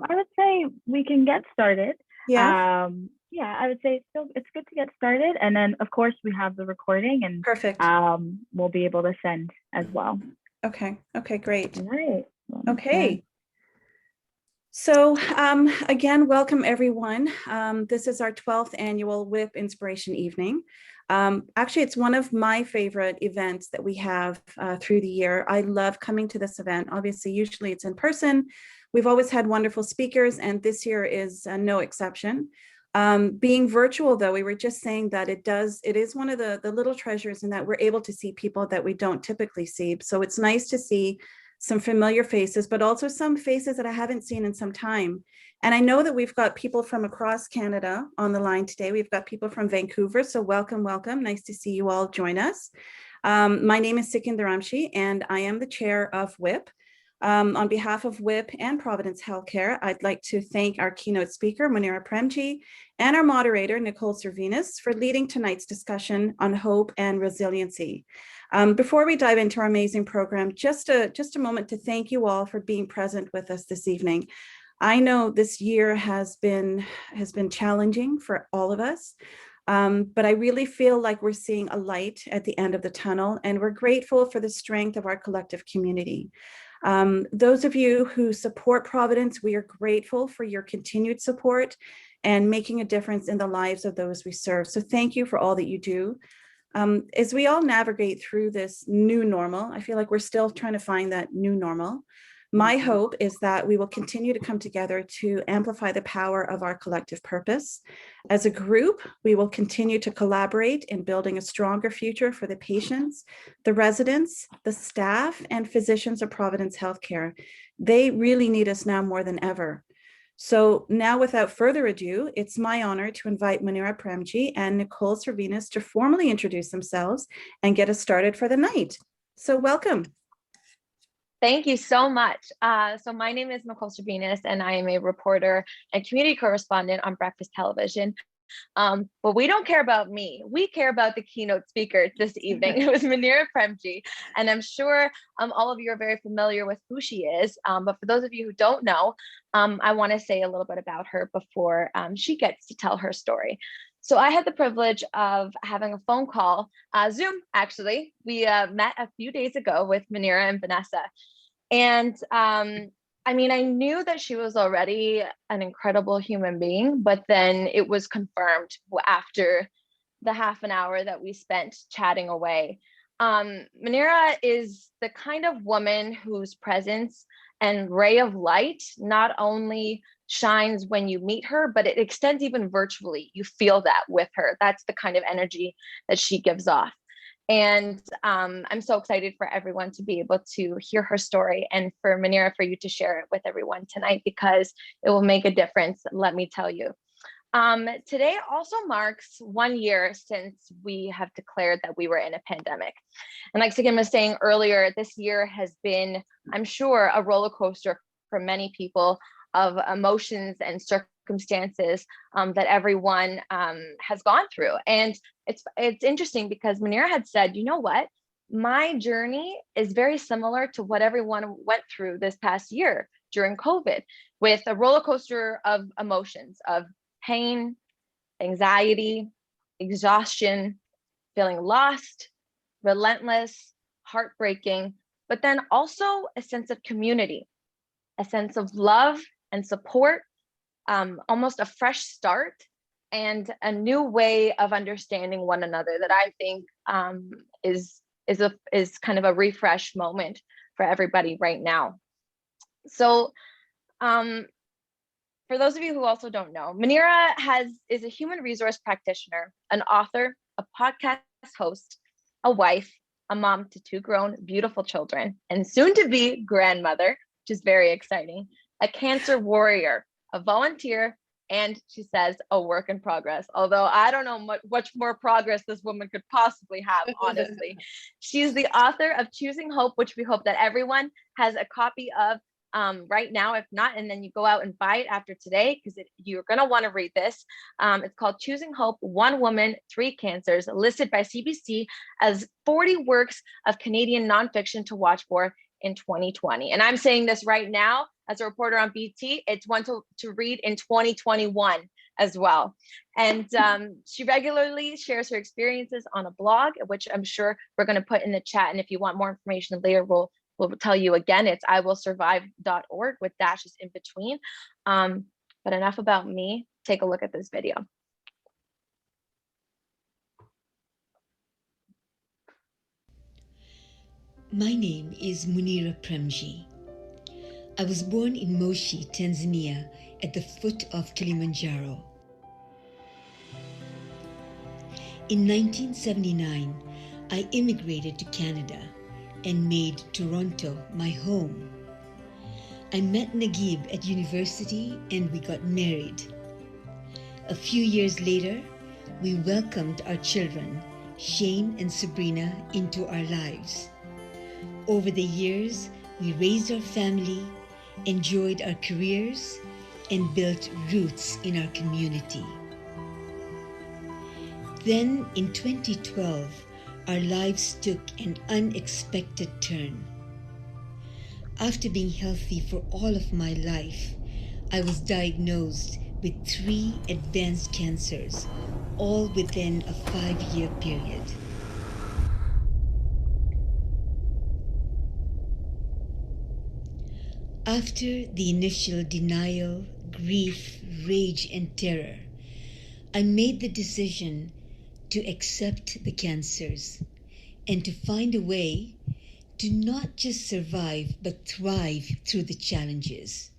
I would say we can get started. Yeah, Yeah, I would say it's good to get started, and then of course we have the recording, and perfect. we'll be able to send as well. Okay. Okay, great. All right. Let me share. Okay. So again, welcome everyone. This is our 12th annual WIPP Inspiration Evening. Actually, it's one of my favorite events that we have through the year. I love coming to this event. Obviously, usually it's in person. We've always had wonderful speakers, and this year is no exception. Being virtual, though, we were just saying that it is one of the little treasures in that we're able to see people that we don't typically see. So it's nice to see some familiar faces, but also some faces that I haven't seen in some time. And I know that we've got people from across Canada on the line today. We've got people from Vancouver. So welcome, welcome. Nice to see you all join us. My name is Sikin Dharamshi, and I am the chair of WIPP. On behalf of WIPP and Providence Healthcare, I'd like to thank our keynote speaker, Munira Premji, and our moderator, Nicole Servinas, for leading tonight's discussion on hope and resiliency. Before we dive into our amazing program, just a moment to thank you all for being present with us this evening. I know this year has been challenging for all of us, but I really feel like we're seeing a light at the end of the tunnel, and we're grateful for the strength of our collective community. Those of you who support Providence, we are grateful for your continued support and making a difference in the lives of those we serve. So thank you for all that you do. As we all navigate through this new normal, I feel like we're still trying to find that new normal. My hope is that we will continue to come together to amplify the power of our collective purpose. As a group, we will continue to collaborate in building a stronger future for the patients, the residents, the staff, and physicians of Providence Healthcare. They really need us now more than ever. So now, without further ado, it's my honor to invite Munira Premji and Nicole Servinas to formally introduce themselves and get us started for the night. So welcome. Thank you so much. So my name is Nicole Servinas, and I am a reporter and community correspondent on Breakfast Television. But we don't care about me. We care about the keynote speaker this evening. It was Munira Premji, and I'm sure all of you are very familiar with who she is. But for those of you who don't know, I want to say a little bit about her before she gets to tell her story. So I had the privilege of having a phone call, Zoom actually. We met a few days ago with Munira and Vanessa. And I mean, I knew that she was already an incredible human being, but then it was confirmed after the half an hour that we spent chatting away. Munira is the kind of woman whose presence and ray of light not only shines when you meet her, but it extends even virtually. You feel that with her. That's the kind of energy that she gives off. And I'm so excited for everyone to be able to hear her story, and for Munira, for you to share it with everyone tonight, because it will make a difference, let me tell you. Today also marks 1 year since we have declared that we were in a pandemic. And like Sigyn was saying earlier, this year has been, I'm sure, a roller coaster for many people of emotions and circumstances that everyone has gone through. And it's interesting because Munira had said, you know what, my journey is very similar to what everyone went through this past year during COVID, with a roller coaster of emotions, of pain, anxiety, exhaustion, feeling lost, relentless, heartbreaking, but then also a sense of community, a sense of love and support, almost a fresh start, and a new way of understanding one another that I think is kind of a refresh moment for everybody right now. So for those of you who also don't know, Munira is a human resource practitioner, an author, a podcast host, a wife, a mom to 2 grown, beautiful children, and soon to be grandmother, which is very exciting, a cancer warrior, a volunteer, and she says a work in progress. Although I don't know much more progress this woman could possibly have, honestly. She's the author of Choosing Hope, which we hope that everyone has a copy of right now, if not, and then you go out and buy it after today, because you're going to want to read this. It's called Choosing Hope, 1 Woman, 3 Cancers, listed by CBC as 40 works of Canadian nonfiction to watch for in 2020. And I'm saying this right now as a reporter on BT, it's one to read in 2021 as well. And she regularly shares her experiences on a blog, which I'm sure we're going to put in the chat. And if you want more information later, we'll tell you again. It's iwillsurvive.org with dashes in between. But enough about me. Take a look at this video. My name is Munira Premji. I was born in Moshi, Tanzania, at the foot of Kilimanjaro. In 1979, I immigrated to Canada and made Toronto my home. I met Naguib at university and we got married. A few years later, we welcomed our children, Shane and Sabrina, into our lives. Over the years, we raised our family, enjoyed our careers, and built roots in our community. Then in 2012, our lives took an unexpected turn. After being healthy for all of my life, I was diagnosed with 3 advanced cancers, all within a 5-year period. After the initial denial, grief, rage, and terror, I made the decision to accept the cancers and to find a way to not just survive but thrive through the challenges.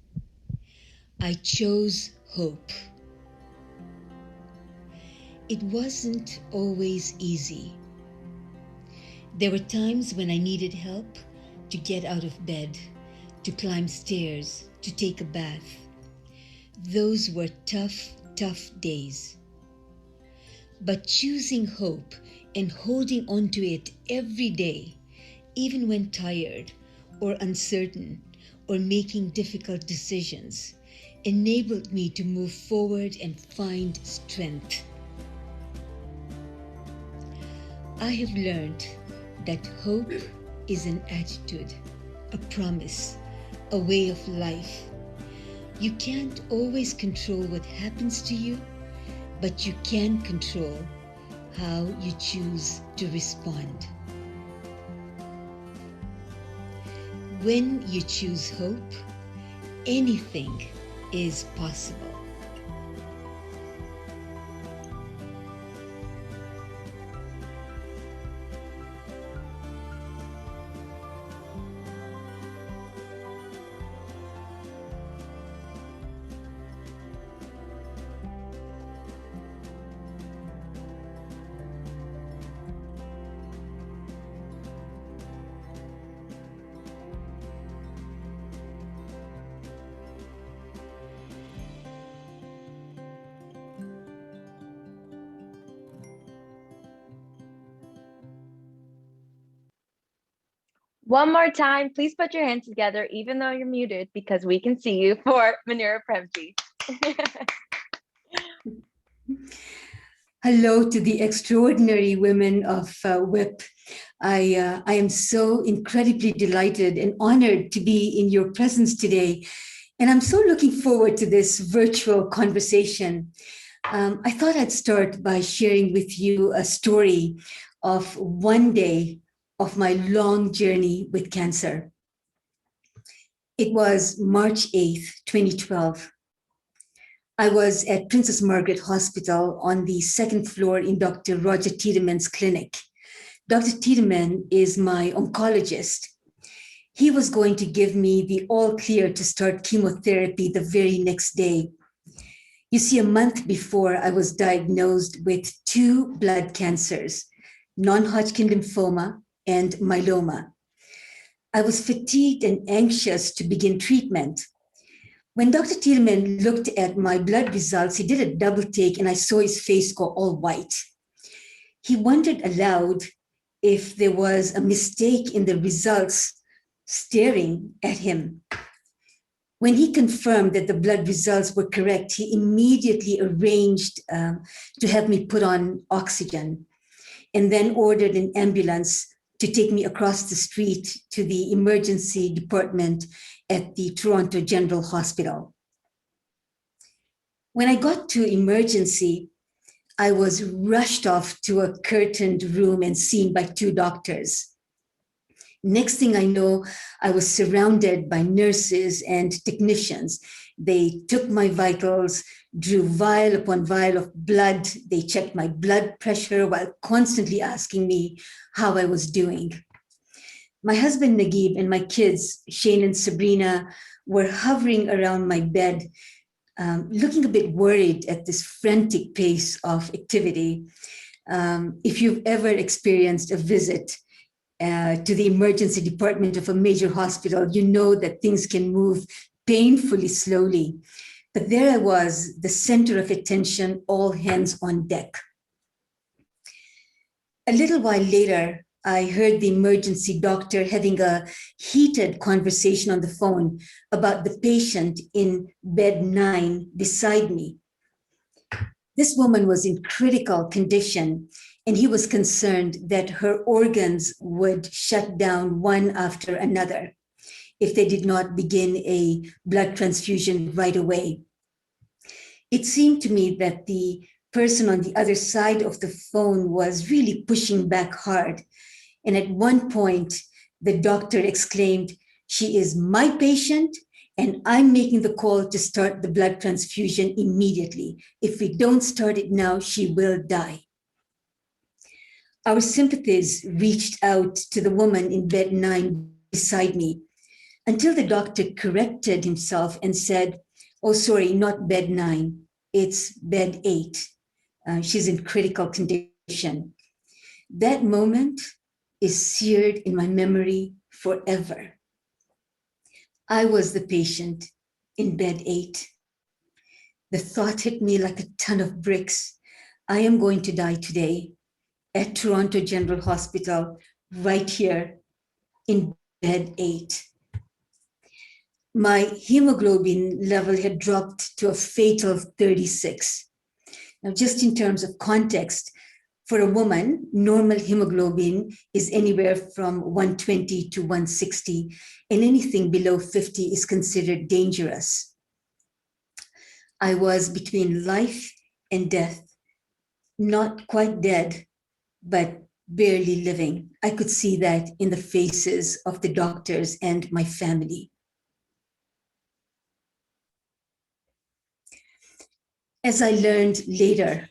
I chose hope. It wasn't always easy. There were times when I needed help to get out of bed, to climb stairs, to take a bath. Those were tough days. But choosing hope and holding on to it every day, even when tired or uncertain or making difficult decisions, enabled me to move forward and find strength. I have learned that hope is an attitude, a promise, a way of life. You can't always control what happens to you, but you can control how you choose to respond. When you choose hope, anything is possible. One more time, please put your hands together, even though you're muted, because we can see you, for Munira Premji. Hello to the extraordinary women of WIPP. I am so incredibly delighted and honored to be in your presence today. And I'm so looking forward to this virtual conversation. I thought I'd start by sharing with you a story of one day of my long journey with cancer. It was March 8th, 2012. I was at Princess Margaret Hospital on the 2nd floor in Dr. Roger Tiedeman's clinic. Dr. Tiedemann is my oncologist. He was going to give me the all clear to start chemotherapy the very next day. You see, a month before, I was diagnosed with 2 blood cancers, non-Hodgkin lymphoma and myeloma. I was fatigued and anxious to begin treatment. When Dr. Tiedemann looked at my blood results, he did a double take and I saw his face go all white. He wondered aloud if there was a mistake in the results staring at him. When he confirmed that the blood results were correct, he immediately arranged to have me put on oxygen and then ordered an ambulance to take me across the street to the emergency department at the Toronto General Hospital. When I got to emergency, I was rushed off to a curtained room and seen by 2 doctors. Next thing I know, I was surrounded by nurses and technicians. They took my vitals, drew vial upon vial of blood. They checked my blood pressure while constantly asking me how I was doing. My husband, Naguib, and my kids, Shane and Sabrina, were hovering around my bed, looking a bit worried at this frantic pace of activity. If you've ever experienced a visit to the emergency department of a major hospital, you know that things can move painfully slowly. But there I was, the center of attention, all hands on deck. A little while later, I heard the emergency doctor having a heated conversation on the phone about the patient in bed 9 beside me. This woman was in critical condition, and he was concerned that her organs would shut down one after another if they did not begin a blood transfusion right away. It seemed to me that the person on the other side of the phone was really pushing back hard. And at one point, the doctor exclaimed, "She is my patient, and I'm making the call to start the blood transfusion immediately. If we don't start it now, she will die." Our sympathies reached out to the woman in bed 9 beside me until the doctor corrected himself and said, "Oh, sorry, not bed 9, it's bed 8. She's in critical condition." That moment is seared in my memory forever. I was the patient in bed 8. The thought hit me like a ton of bricks. I am going to die today at Toronto General Hospital, right here in bed 8. My hemoglobin level had dropped to a fatal 36. Now, just in terms of context, for a woman, normal hemoglobin is anywhere from 120 to 160, and anything below 50 is considered dangerous. I was between life and death, not quite dead, but barely living. I could see that in the faces of the doctors and my family. As I learned later,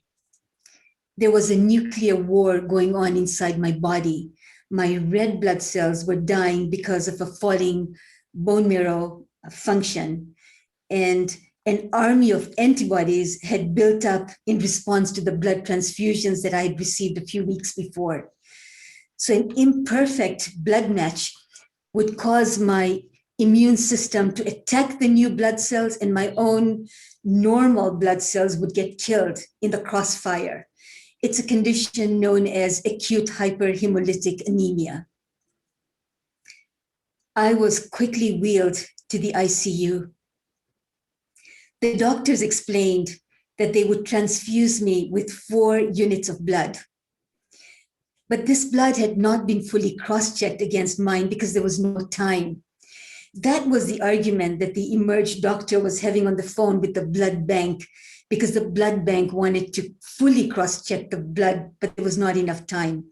there was a nuclear war going on inside my body. My red blood cells were dying because of a falling bone marrow function. And an army of antibodies had built up in response to the blood transfusions that I had received a few weeks before. So an imperfect blood match would cause my immune system to attack the new blood cells, and my own normal blood cells would get killed in the crossfire. It's a condition known as acute hyperhemolytic anemia. I was quickly wheeled to the ICU. The doctors explained that they would transfuse me with 4 units of blood. But this blood had not been fully cross-checked against mine because there was no time. That was the argument that the emerged doctor was having on the phone with the blood bank, because the blood bank wanted to fully cross-check the blood, but there was not enough time.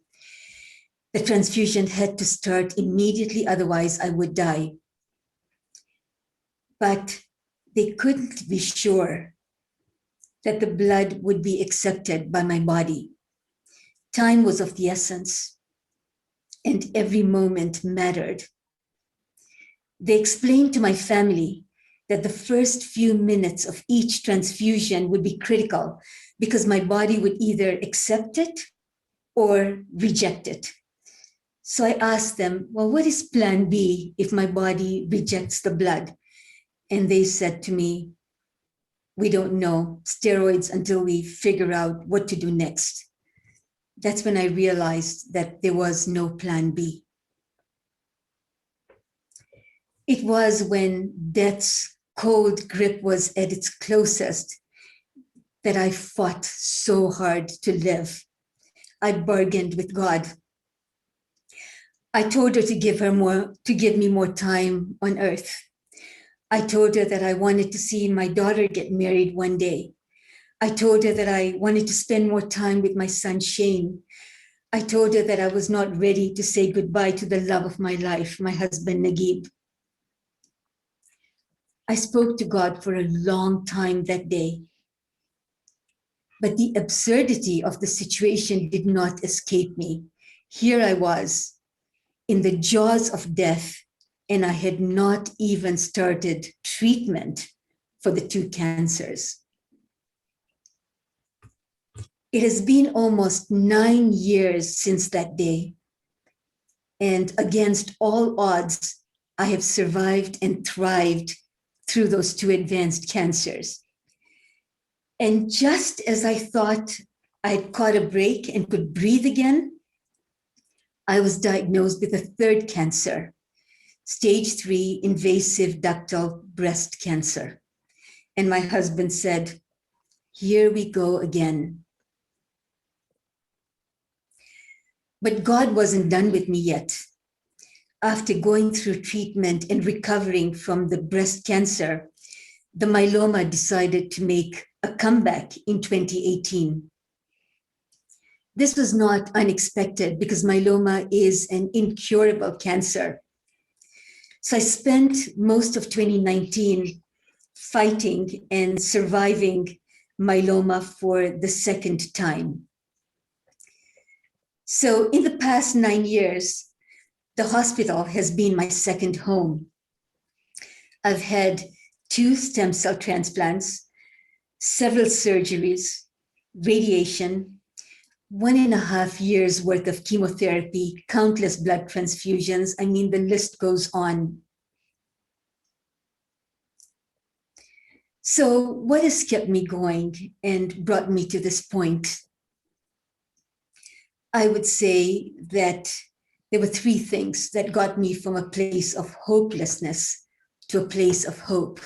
The transfusion had to start immediately, otherwise I would die. But they couldn't be sure that the blood would be accepted by my body. Time was of the essence, and every moment mattered. They explained to my family that the first few minutes of each transfusion would be critical because my body would either accept it or reject it. So I asked them, well, what is plan B if my body rejects the blood? And they said to me, we don't know, steroids until we figure out what to do next. That's when I realized that there was no plan B. It was when death's cold grip was at its closest that I fought so hard to live. I bargained with God. I told her to give me more time on earth. I told her that I wanted to see my daughter get married one day. I told her that I wanted to spend more time with my son, Shane. I told her that I was not ready to say goodbye to the love of my life, my husband, Naguib. I spoke to God for a long time that day. But the absurdity of the situation did not escape me. Here I was in the jaws of death, and I had not even started treatment for the two cancers. It has been almost 9 years since that day. And against all odds, I have survived and thrived through those two advanced cancers. And just as I thought I'd caught a break and could breathe again, I was diagnosed with a third cancer, stage 3 invasive ductal breast cancer. And my husband said, "Here we go again." But God wasn't done with me yet. After going through treatment and recovering from the breast cancer, the myeloma decided to make a comeback in 2018. This was not unexpected because myeloma is an incurable cancer. So I spent most of 2019 fighting and surviving myeloma for the second time. So in the past 9 years, the hospital has been my second home. I've had 2 stem cell transplants, several surgeries, radiation, 1.5 years worth of chemotherapy, countless blood transfusions. I mean, the list goes on. So what has kept me going and brought me to this point? I would say that there were 3 things that got me from a place of hopelessness to a place of hope: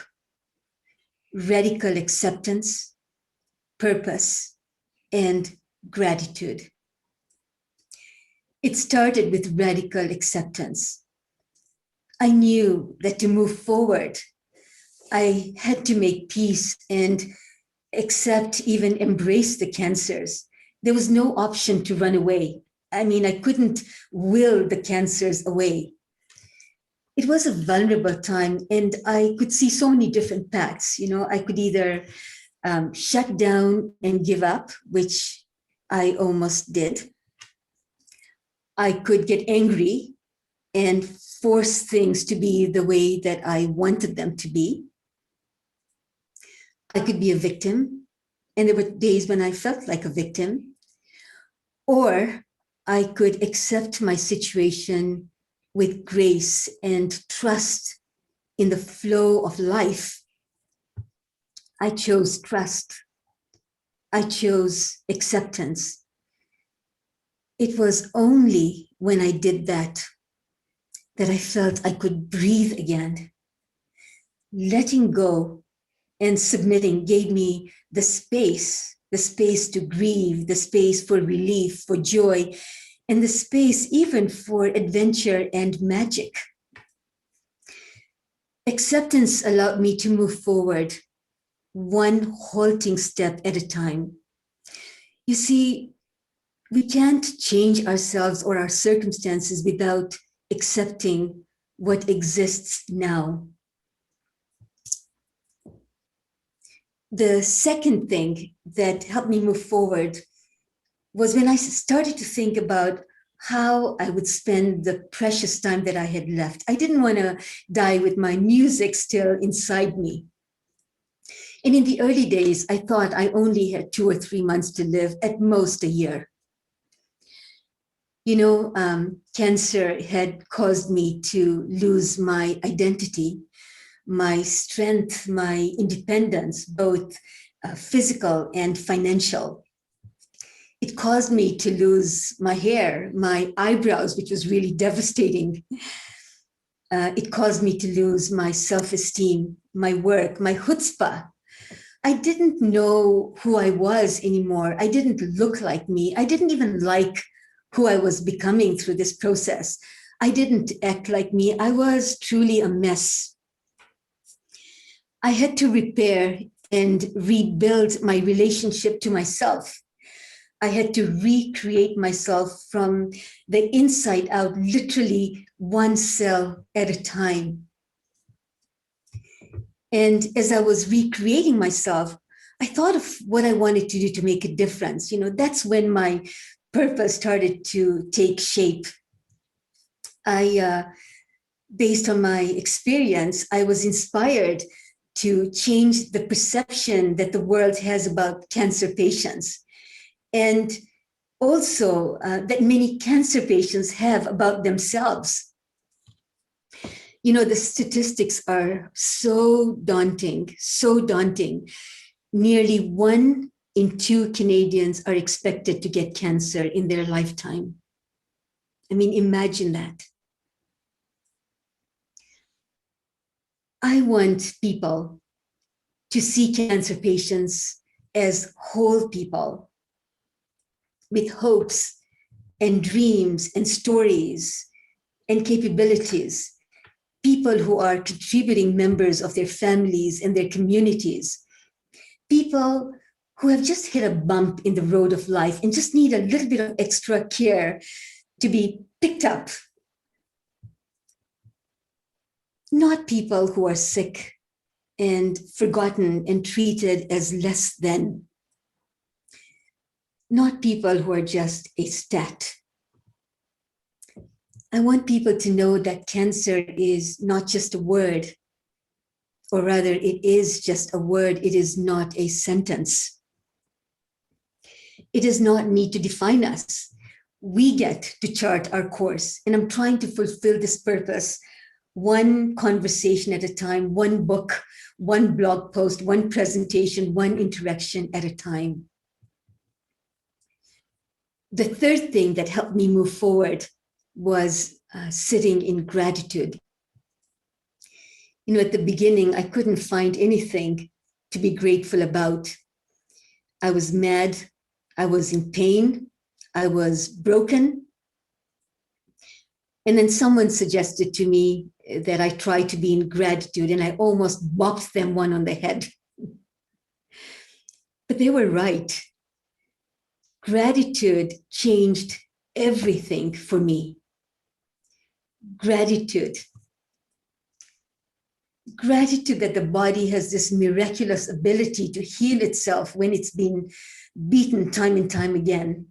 radical acceptance, purpose, and gratitude. It started with radical acceptance. I knew that to move forward, I had to make peace and accept, even embrace the cancers. There was no option to run away. I mean, I couldn't will the cancers away. It was a vulnerable time, and I could see so many different paths. You know, I could either shut down and give up, which I almost did. I could get angry and force things to be the way that I wanted them to be. I could be a victim, and there were days when I felt like a victim. Or I could accept my situation with grace and trust in the flow of life. I chose trust. I chose acceptance. It was only when I did that that I felt I could breathe again. Letting go and submitting gave me the space to grieve, the space for relief, for joy, and the space even for adventure and magic. Acceptance allowed me to move forward, one halting step at a time. You see, we can't change ourselves or our circumstances without accepting what exists now. The second thing that helped me move forward was when I started to think about how I would spend the precious time that I had left. I didn't want to die with my music still inside me. And in the early days, I thought I only had 2 or 3 months to live, at most a year. You know, cancer had caused me to lose my identity, my strength, my independence, both physical and financial. It caused me to lose my hair, my eyebrows, which was really devastating. It caused me to lose my self-esteem, my work, my chutzpah. I didn't know who I was anymore. I didn't look like me. I didn't even like who I was becoming through this process. I didn't act like me. I was truly a mess. I had to repair and rebuild my relationship to myself. I had to recreate myself from the inside out, literally one cell at a time. And as I was recreating myself, I thought of what I wanted to do to make a difference. That's when my purpose started to take shape. Based on my experience, I was inspired to change the perception that the world has about cancer patients. And also that many cancer patients have about themselves. The statistics are so daunting, so daunting. Nearly 1 in 2 Canadians are expected to get cancer in their lifetime. I mean, imagine that. I want people to see cancer patients as whole people with hopes and dreams and stories and capabilities, people who are contributing members of their families and their communities, people who have just hit a bump in the road of life and just need a little bit of extra care to be picked up. Not people who are sick and forgotten and treated as less than. Not people who are just a stat. I want people to know that cancer is not just a word, or rather, it is just a word. It is not a sentence. It does not need to define us. We get to chart our course, and I'm trying to fulfill this purpose one conversation at a time, one book, one blog post, one presentation, one interaction at a time. The third thing that helped me move forward was sitting in gratitude. At the beginning, I couldn't find anything to be grateful about. I was mad. I was in pain. I was broken. And then someone suggested to me that I try to be in gratitude, and I almost bopped them one on the head. But they were right. Gratitude changed everything for me. Gratitude that the body has this miraculous ability to heal itself when it's been beaten time and time again.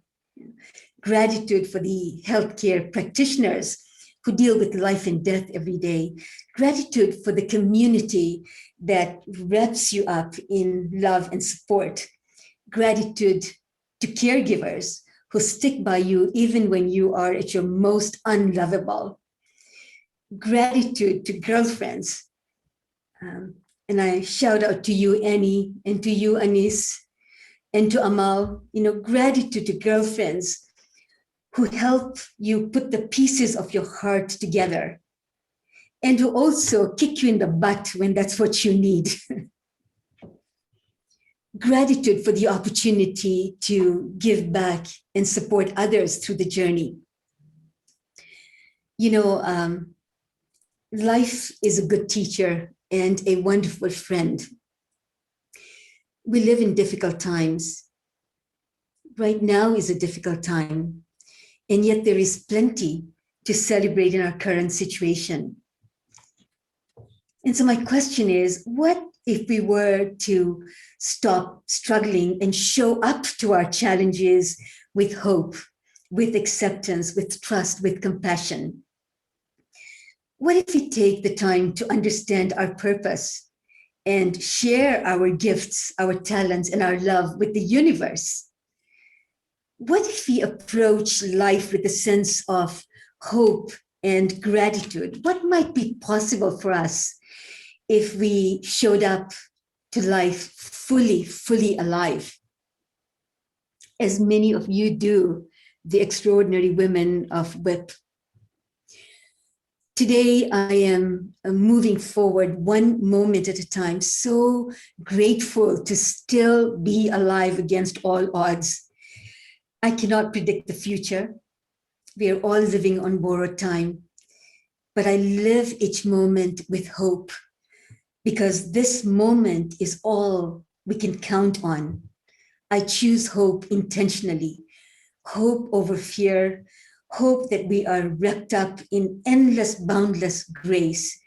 Gratitude for the healthcare practitioners who deal with life and death every day. Gratitude for the community that wraps you up in love and support. Gratitude to caregivers who stick by you even when you are at your most unlovable. Gratitude to girlfriends. And I shout out to you, Annie, and to you, Anis, and to Amal. Gratitude to girlfriends who help you put the pieces of your heart together and who also kick you in the butt when that's what you need. Gratitude for the opportunity to give back and support others through the journey. Life is a good teacher and a wonderful friend. We live in difficult times. Right now is a difficult time, and yet there is plenty to celebrate in our current situation. And so my question is, what if we were to stop struggling and show up to our challenges with hope, with acceptance, with trust, with compassion? What if we take the time to understand our purpose and share our gifts, our talents, and our love with the universe? What if we approach life with a sense of hope and gratitude? What might be possible for us if we showed up to life fully alive, as many of you do, the extraordinary women of WIPP? Today, I am moving forward one moment at a time, so grateful to still be alive against all odds. I cannot predict the future. We are all living on borrowed time. but I live each moment with hope, because this moment is all we can count on. I choose hope intentionally, hope over fear, hope that we are wrapped up in endless, boundless grace,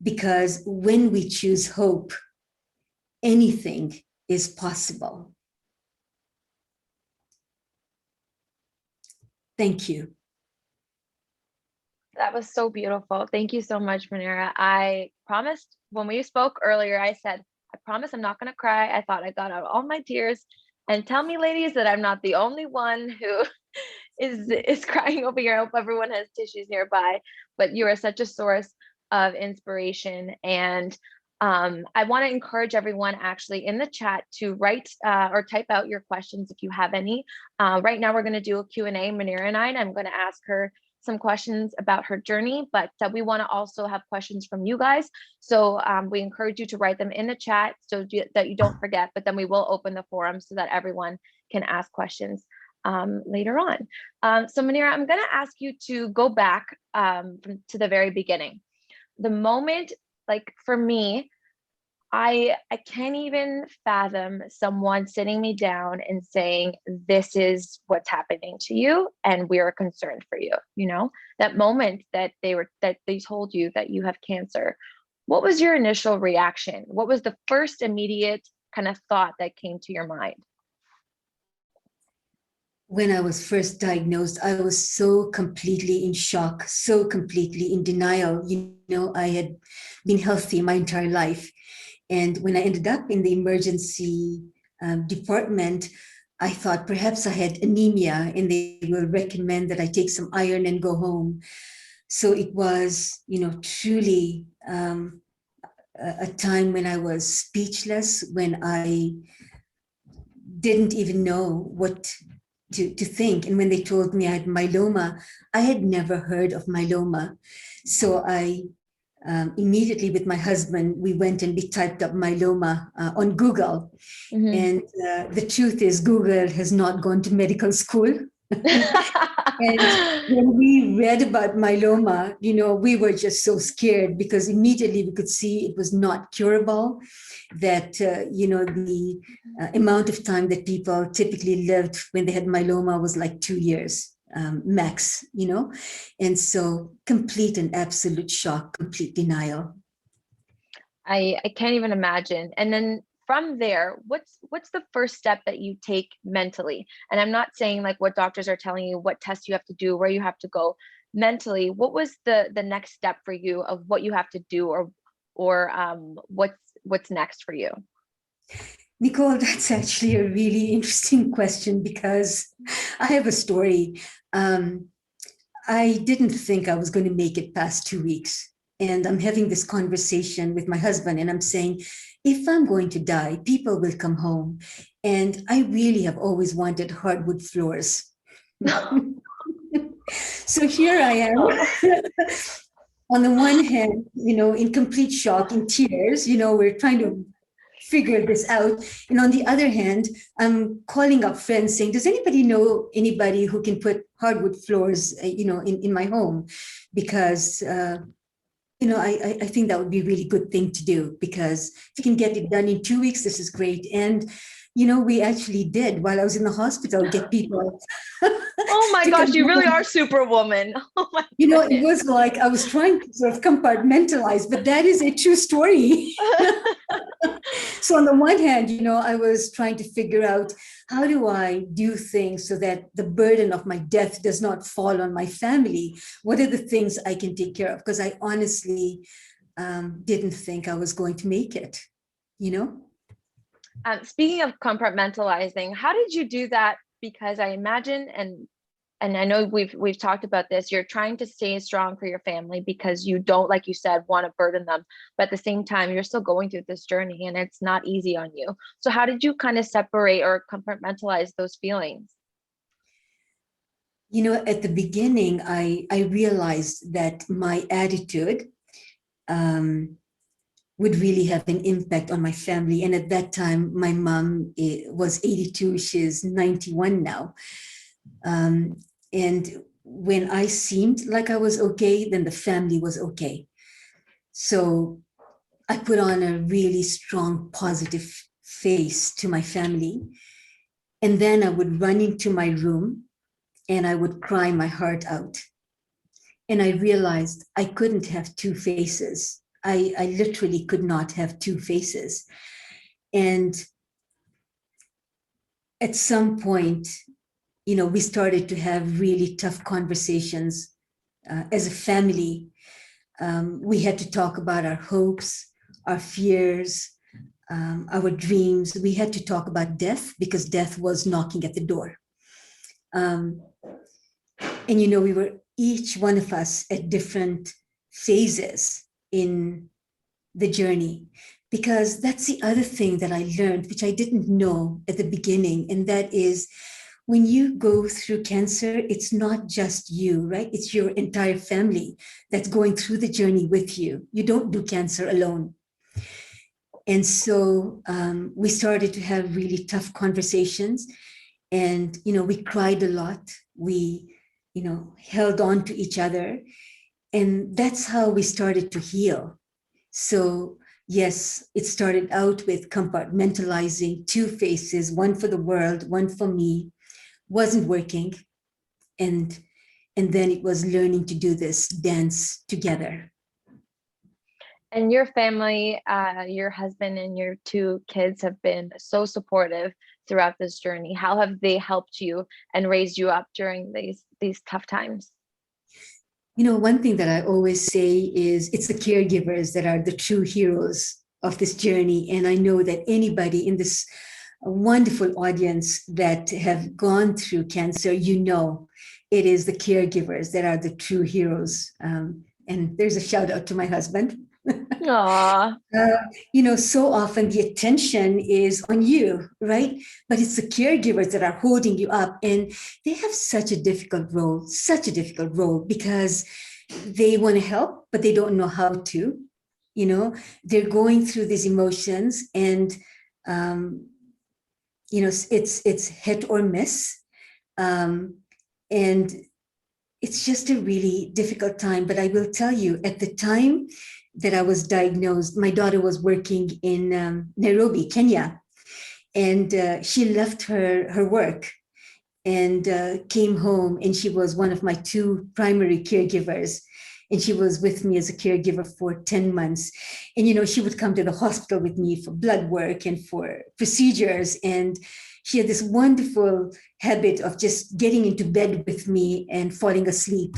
because when we choose hope, anything is possible. Thank you. That was so beautiful. Thank you so much, Manira. I promised when we spoke earlier, I said, I promise I'm not going to cry. I thought I got out all my tears. And tell me, ladies, that I'm not the only one who is crying over here. I hope everyone has tissues nearby. But you are such a source of inspiration. And I want to encourage everyone actually in the chat to write or type out your questions if you have any. Right now, we're going to do a Q&A, Manira and I'm going to ask her some questions about her journey, but we want to also have questions from you guys. So we encourage you to write them in the chat so that you don't forget, but then we will open the forum so that everyone can ask questions later on. So Manira, I'm going to ask you to go back to the very beginning. The moment, like for me, I can't even fathom someone sitting me down and saying, this is what's happening to you and we are concerned for you. You know, that moment that they told you that you have cancer. What was your initial reaction? What was the first immediate kind of thought that came to your mind? When I was first diagnosed, I was so completely in shock, so completely in denial. You know, I had been healthy my entire life. And when I ended up in the emergency department, I thought perhaps I had anemia and they will recommend that I take some iron and go home. So it was, you know, truly a time when I was speechless, when I didn't even know what to think. And when they told me I had myeloma, I had never heard of myeloma. So I immediately with my husband, we went and we typed up myeloma on Google. Mm-hmm. And the truth is Google has not gone to medical school. And when we read about myeloma, you know, we were just so scared because immediately we could see it was not curable, that, you know, the amount of time that people typically lived when they had myeloma was like 2 years. Max, you know, and so complete and absolute shock, complete denial. I can't even imagine. And then from there, what's the first step that you take mentally? And I'm not saying like what doctors are telling you, what tests you have to do, where you have to go mentally. What was the next step for you of what you have to do, or what's next for you? Nicole, that's actually a really interesting question because I have a story. I didn't think I was going to make it past 2 weeks. And I'm having this conversation with my husband and I'm saying, if I'm going to die, people will come home. And I really have always wanted hardwood floors. So here I am. On the one hand, you know, in complete shock, in tears, you know, we're trying to figure this out. And on the other hand, I'm calling up friends saying, does anybody know anybody who can put hardwood floors, you know, in my home? Because, you know, I think that would be a really good thing to do, because if you can get it done in 2 weeks, this is great. And, you know, we actually did, while I was in the hospital, get people. Oh my gosh, you really are Superwoman. Oh my you know, it was like I was trying to sort of compartmentalize, but that is a true story. So on the one hand, you know, I was trying to figure out how do I do things so that the burden of my death does not fall on my family? What are the things I can take care of? Because I honestly didn't think I was going to make it, you know? Speaking of compartmentalizing, how did you do that? Because I imagine, and I know we've talked about this, you're trying to stay strong for your family because you don't, like you said, want to burden them, but at the same time, you're still going through this journey and it's not easy on you. So how did you kind of separate or compartmentalize those feelings? You know, at the beginning, I realized that my attitude would really have an impact on my family. And at that time, my mom was 82, she's 91 now. And when I seemed like I was okay, then the family was okay. So I put on a really strong, positive face to my family. And then I would run into my room and I would cry my heart out. And I realized I couldn't have two faces. I literally could not have two faces. And at some point, we started to have really tough conversations as a family. We had to talk about our hopes, our fears, our dreams. We had to talk about death because death was knocking at the door. And, we were each one of us at different phases in the journey, because that's the other thing that I learned, which I didn't know at the beginning. And that is, when you go through cancer, it's not just you, right? It's your entire family that's going through the journey with you. You don't do cancer alone. And so we started to have really tough conversations, and, we cried a lot. We, held on to each other, and that's how we started to heal. So yes, it started out with compartmentalizing two faces, one for the world, one for me, wasn't working. And then it was learning to do this dance together. And your family, your husband and your two kids have been so supportive throughout this journey. How have they helped you and raised you up during these tough times? One thing that I always say is it's the caregivers that are the true heroes of this journey. And I know that anybody in this wonderful audience that have gone through cancer, it is the caregivers that are the true heroes. And there's a shout out to my husband. Aww. So often the attention is on you, right? But it's the caregivers that are holding you up, and they have such a difficult role because they want to help, but they don't know how to. They're going through these emotions, and it's hit or miss, and it's just a really difficult time. But I will tell you, at the time that I was diagnosed, my daughter was working in Nairobi, Kenya, and she left her work and came home, and she was one of my two primary caregivers. And she was with me as a caregiver for 10 months. And, she would come to the hospital with me for blood work and for procedures. And she had this wonderful habit of just getting into bed with me and falling asleep.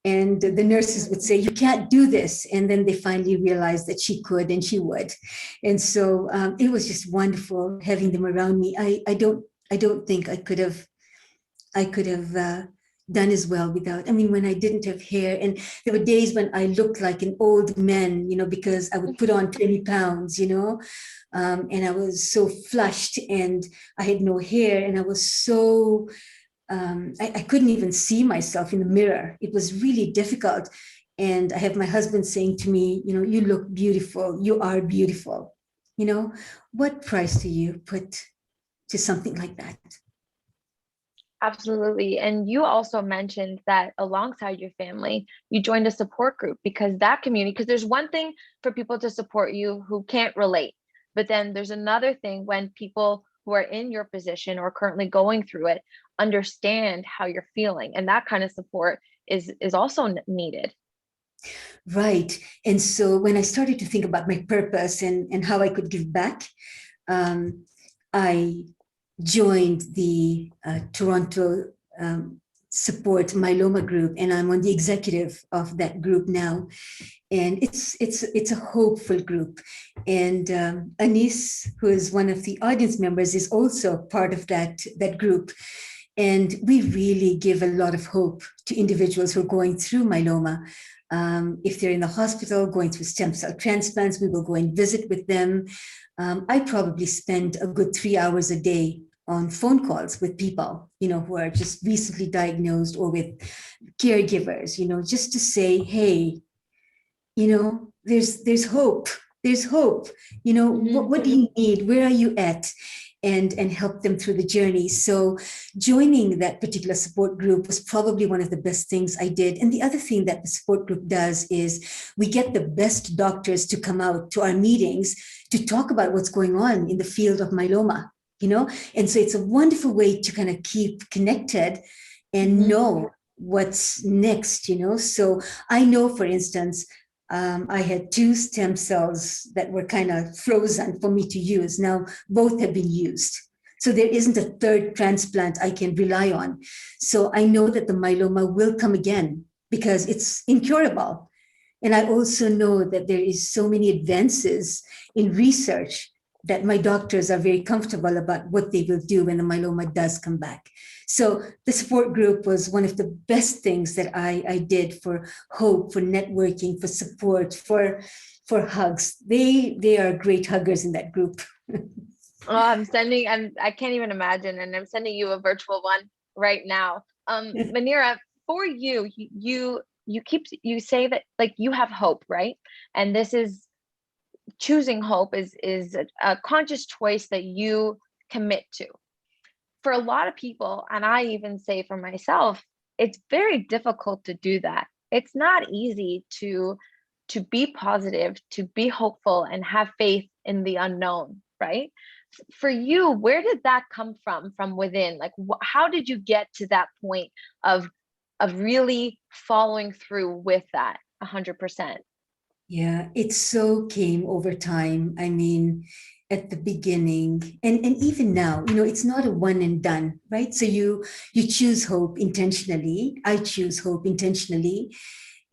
And the nurses would say, "You can't do this." And then they finally realized that she could and she would. And so it was just wonderful having them around me. I don't think I could have done as well without. When I didn't have hair, and there were days when I looked like an old man, because I would put on 20 pounds, and I was so flushed, and I had no hair, and I was so, I couldn't even see myself in the mirror. It was really difficult. And I have my husband saying to me, "You look beautiful. You are beautiful." What price do you put to something like that? Absolutely. And you also mentioned that alongside your family, you joined a support group, because that community, because there's one thing for people to support you who can't relate, but then there's another thing when people who are in your position or currently going through it understand how you're feeling, and that kind of support is also needed. Right. And so when I started to think about my purpose and how I could give back, I joined the Toronto Support Myeloma Group, and I'm on the executive of that group now. And it's a hopeful group. And Anis, who is one of the audience members, is also part of that group. And we really give a lot of hope to individuals who are going through myeloma. If they're in the hospital going through stem cell transplants, we will go and visit with them. I probably spend a good 3 hours a day on phone calls with people, who are just recently diagnosed, or with caregivers, just to say, "Hey, there's hope. There's hope. What do you need? Where are you at?" and help them through the journey. So joining that particular support group was probably one of the best things I did. And the other thing that the support group does is we get the best doctors to come out to our meetings to talk about what's going on in the field of myeloma, and so it's a wonderful way to kind of keep connected and know what's next, So I know, for instance, I had 2 stem cells that were kind of frozen for me to use. Now, both have been used. So there isn't a 3rd transplant I can rely on. So I know that the myeloma will come again because it's incurable. And I also know that there is so many advances in research that my doctors are very comfortable about what they will do when the myeloma does come back. So the support group was one of the best things that I did for hope, for networking, for support, for hugs. They are great huggers in that group. Oh, I can't even imagine. And I'm sending you a virtual one right now. Manira, for you say that like you have hope, right? And this is choosing hope is a conscious choice that you commit to. For a lot of people, and I even say for myself, it's very difficult to do that. It's not easy to be positive, to be hopeful and have faith in the unknown, right? For you, where did that come from within? Like, how did you get to that point of really following through with that 100%? Yeah, it so came over time. I mean, at the beginning and even now, it's not a one and done, right? So you choose hope intentionally. I choose hope intentionally.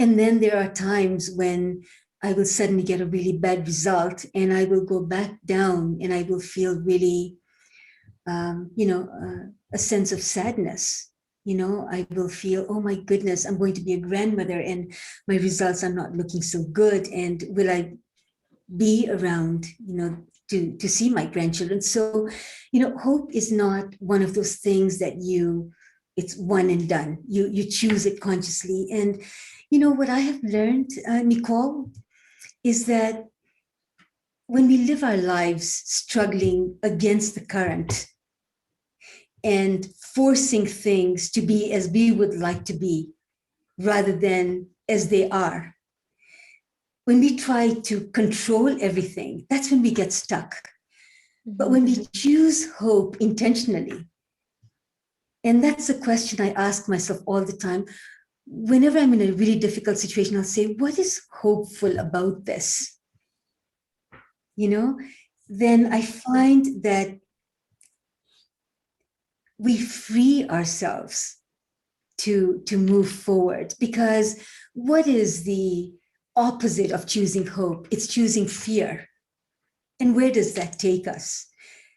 And then there are times when I will suddenly get a really bad result and I will go back down and I will feel really, a sense of sadness. I will feel, oh my goodness, I'm going to be a grandmother and my results are not looking so good. And will I be around, to see my grandchildren? So, hope is not one of those things that it's one and done. You choose it consciously. And, what I have learned, Nicole, is that when we live our lives struggling against the current, and forcing things to be as we would like to be rather than as they are. When we try to control everything, that's when we get stuck. But when we choose hope intentionally, and that's a question I ask myself all the time, whenever I'm in a really difficult situation, I'll say, what is hopeful about this? Then I find that we free ourselves to move forward, because what is the opposite of choosing hope? It's choosing fear. And where does that take us?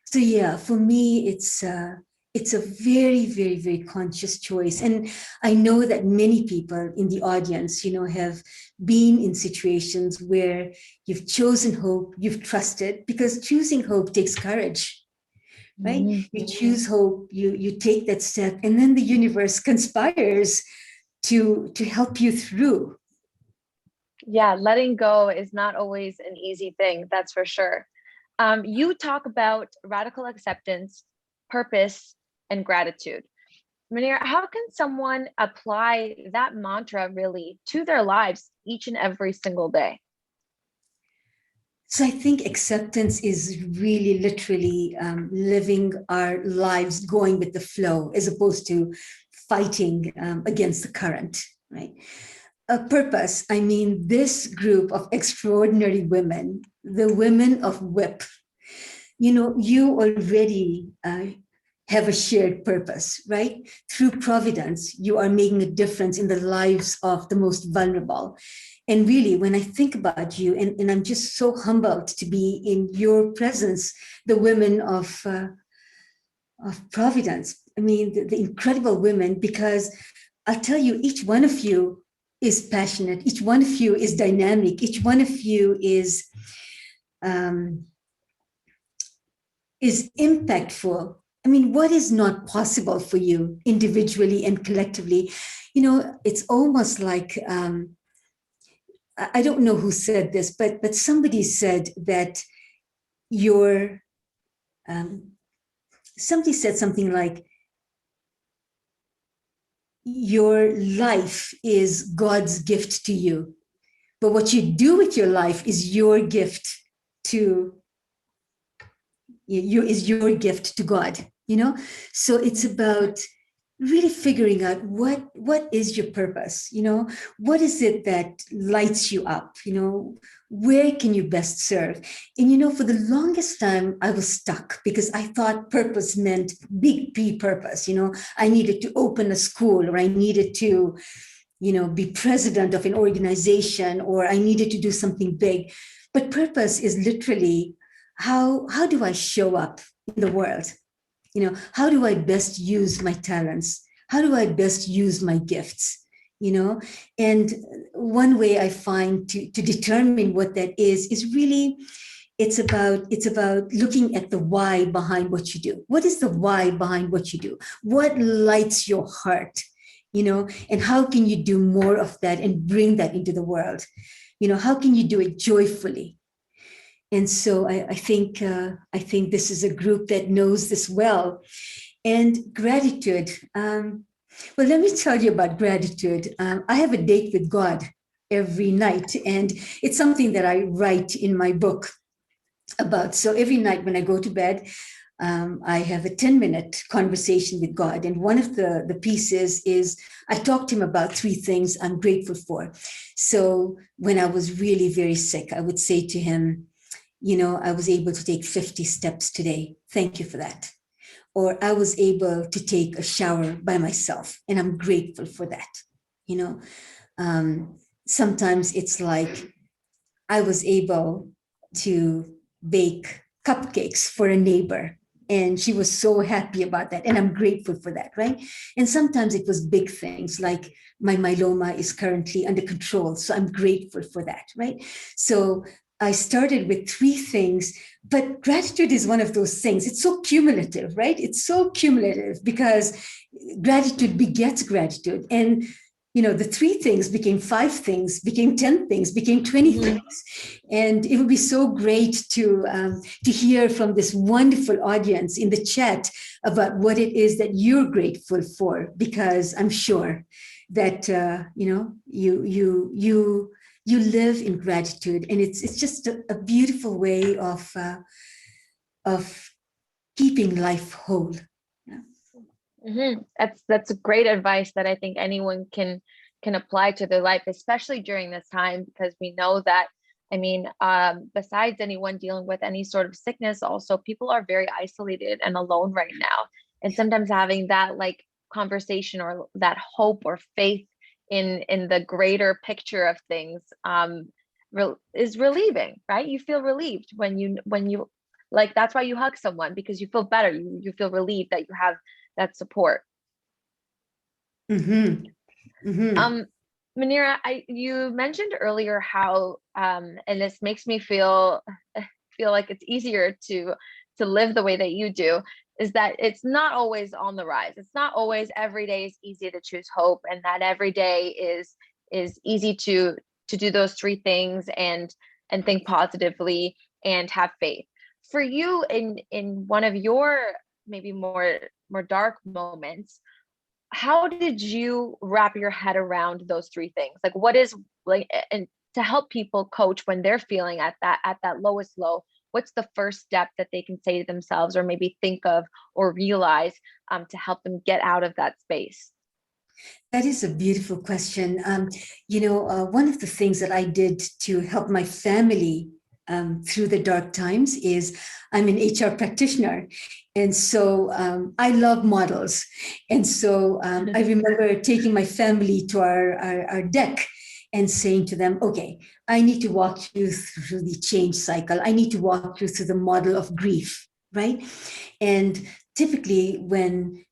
So yeah, for me, it's a very, very, very conscious choice. And I know that many people in the audience, have been in situations where you've chosen hope, you've trusted, because choosing hope takes courage. Right? You choose hope, you take that step, and then the universe conspires to help you through. Yeah, letting go is not always an easy thing, that's for sure. You talk about radical acceptance, purpose, and gratitude. Manira, how can someone apply that mantra really to their lives each and every single day? So I think acceptance is really literally living our lives going with the flow, as opposed to fighting against the current, right? A purpose, I mean, this group of extraordinary women, the women of WIPP, you already have a shared purpose, right? Through Providence, you are making a difference in the lives of the most vulnerable. And really, when I think about you, and I'm just so humbled to be in your presence, the women of Providence. I mean, the incredible women, because I'll tell you, each one of you is passionate. Each one of you is dynamic. Each one of you is impactful. I mean, what is not possible for you individually and collectively? It's almost like, I don't know who said this, but somebody said that your somebody said something like, your life is God's gift to you, but what you do with your life is your gift to you, is your gift to God, So it's about really figuring out what is your purpose, what is it that lights you up, where can you best serve? And for the longest time I was stuck because I thought purpose meant big P purpose. I needed to open a school, or I needed to be president of an organization, or I needed to do something big. But purpose is literally how do I show up in the world? How do I best use my talents? How do I best use my gifts? And one way I find to determine what that is really, it's about looking at the why behind what you do. What is the why behind what you do? What lights your heart? And how can you do more of that and bring that into the world? How can you do it joyfully? And so I think this is a group that knows this well. And gratitude. Well, let me tell you about gratitude. I have a date with God every night, and it's something that I write in my book about. So every night when I go to bed, I have a 10-minute conversation with God. And one of the pieces is I talk to him about 3 things I'm grateful for. So when I was really very sick, I would say to him, I was able to take 50 steps today. Thank you for that. Or I was able to take a shower by myself, and I'm grateful for that. Sometimes it's like I was able to bake cupcakes for a neighbor, and she was so happy about that, and I'm grateful for that, right? And sometimes it was big things, like my myeloma is currently under control, so I'm grateful for that, right? So I started with 3 things, but gratitude is one of those things. It's so cumulative, right? It's so cumulative because gratitude begets gratitude. And, the 3 things became 5 things, became 10 things, became 20 things. And it would be so great to hear from this wonderful audience in the chat about what it is that you're grateful for, because I'm sure that, you live in gratitude, and it's just a beautiful way of keeping life whole. That's great advice that I think anyone can apply to their life, especially during this time, because we know that, besides anyone dealing with any sort of sickness, also people are very isolated and alone right now. And sometimes having that conversation or that hope or faith in the greater picture of things is relieving, right? You feel relieved when you that's why you hug someone, because you feel better. You feel relieved that you have that support. Manira, you mentioned earlier how and this makes me feel like it's easier to live the way that you do, is that it's not always on the rise. It's not always every day is easy to choose hope, and that every day is easy to do those 3 things and think positively and have faith. For you, in one of your maybe more dark moments, how did you wrap your head around those 3 things? What is and to help people coach when they're feeling at that lowest low, what's the first step that they can say to themselves, or maybe think of or realize to help them get out of that space? That is a beautiful question. One of the things that I did to help my family through the dark times is I'm an HR practitioner. And so I love models. And so I remember taking my family to our deck and saying to them, okay, I need to walk you through the change cycle. I need to walk you through the model of grief, right? And typically when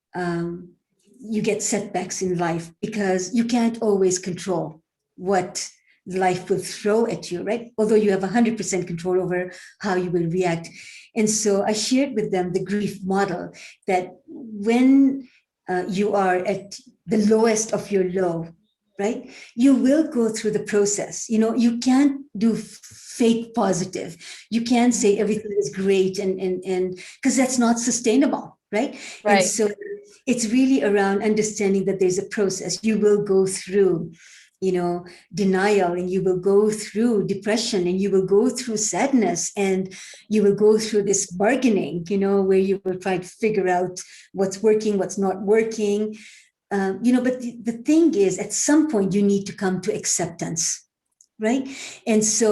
you get setbacks in life, because you can't always control what life will throw at you, right? Although you have 100% control over how you will react. And so I shared with them the grief model, that when you are at the lowest of your low, right, you will go through the process. You can't do fake positive. You can't say everything is great and because that's not sustainable, right? And Right. so it's really around understanding that there's a process. You will go through, denial, and you will go through depression, and you will go through sadness, and you will go through this bargaining, where you will try to figure out what's working, what's not working. But the thing is, at some point, you need to come to acceptance, right? And so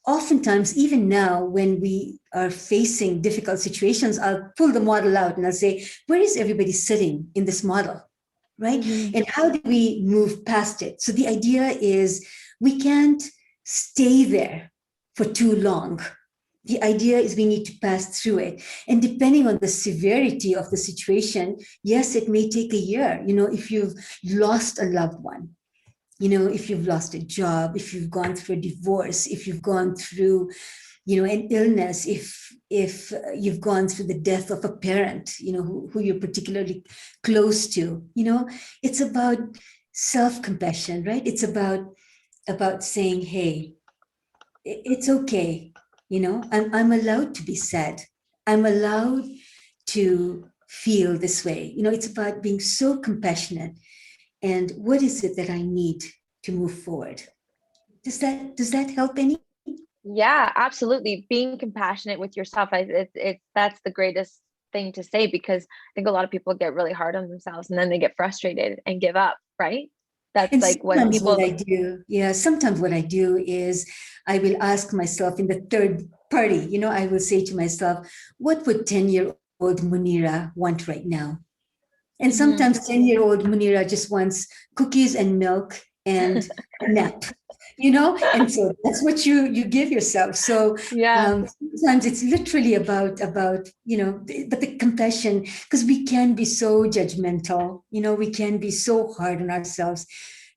oftentimes, even now, when we are facing difficult situations, I'll pull the model out and I'll say, where is everybody sitting in this model? Right? Mm-hmm. And how do we move past it? So the idea is we can't stay there for too long. The idea is we need to pass through it. And depending on the severity of the situation, yes, it may take a year. If you've lost a loved one, if you've lost a job, if you've gone through a divorce, if you've gone through an illness, if you've gone through the death of a parent, who you're particularly close to, it's about self-compassion, right? It's about saying, hey, it's okay, I'm allowed to be sad. I'm allowed to feel this way. It's about being so compassionate. And what is it that I need to move forward? Does that help any? Yeah, absolutely. Being compassionate with yourself, that's the greatest thing to say, because I think a lot of people get really hard on themselves and then they get frustrated and give up, right? That's And like when sometimes people. what I do, sometimes what I do is I will ask myself in the third party, I will say to myself, what would 10-year-old Munira want right now? And sometimes 10-year-old Munira just wants cookies and milk and a nap, and so that's what you give yourself. So Yeah. sometimes it's literally about but the compassion, because we can be so judgmental, we can be so hard on ourselves.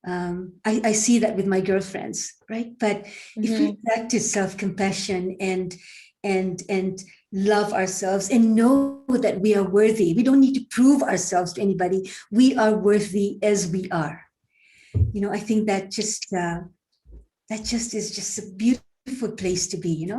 I see that with my girlfriends, right? But if we practice self-compassion and love ourselves and know that we are worthy, we don't need to prove ourselves to anybody. We are worthy as we are. I think that just is just a beautiful place to be.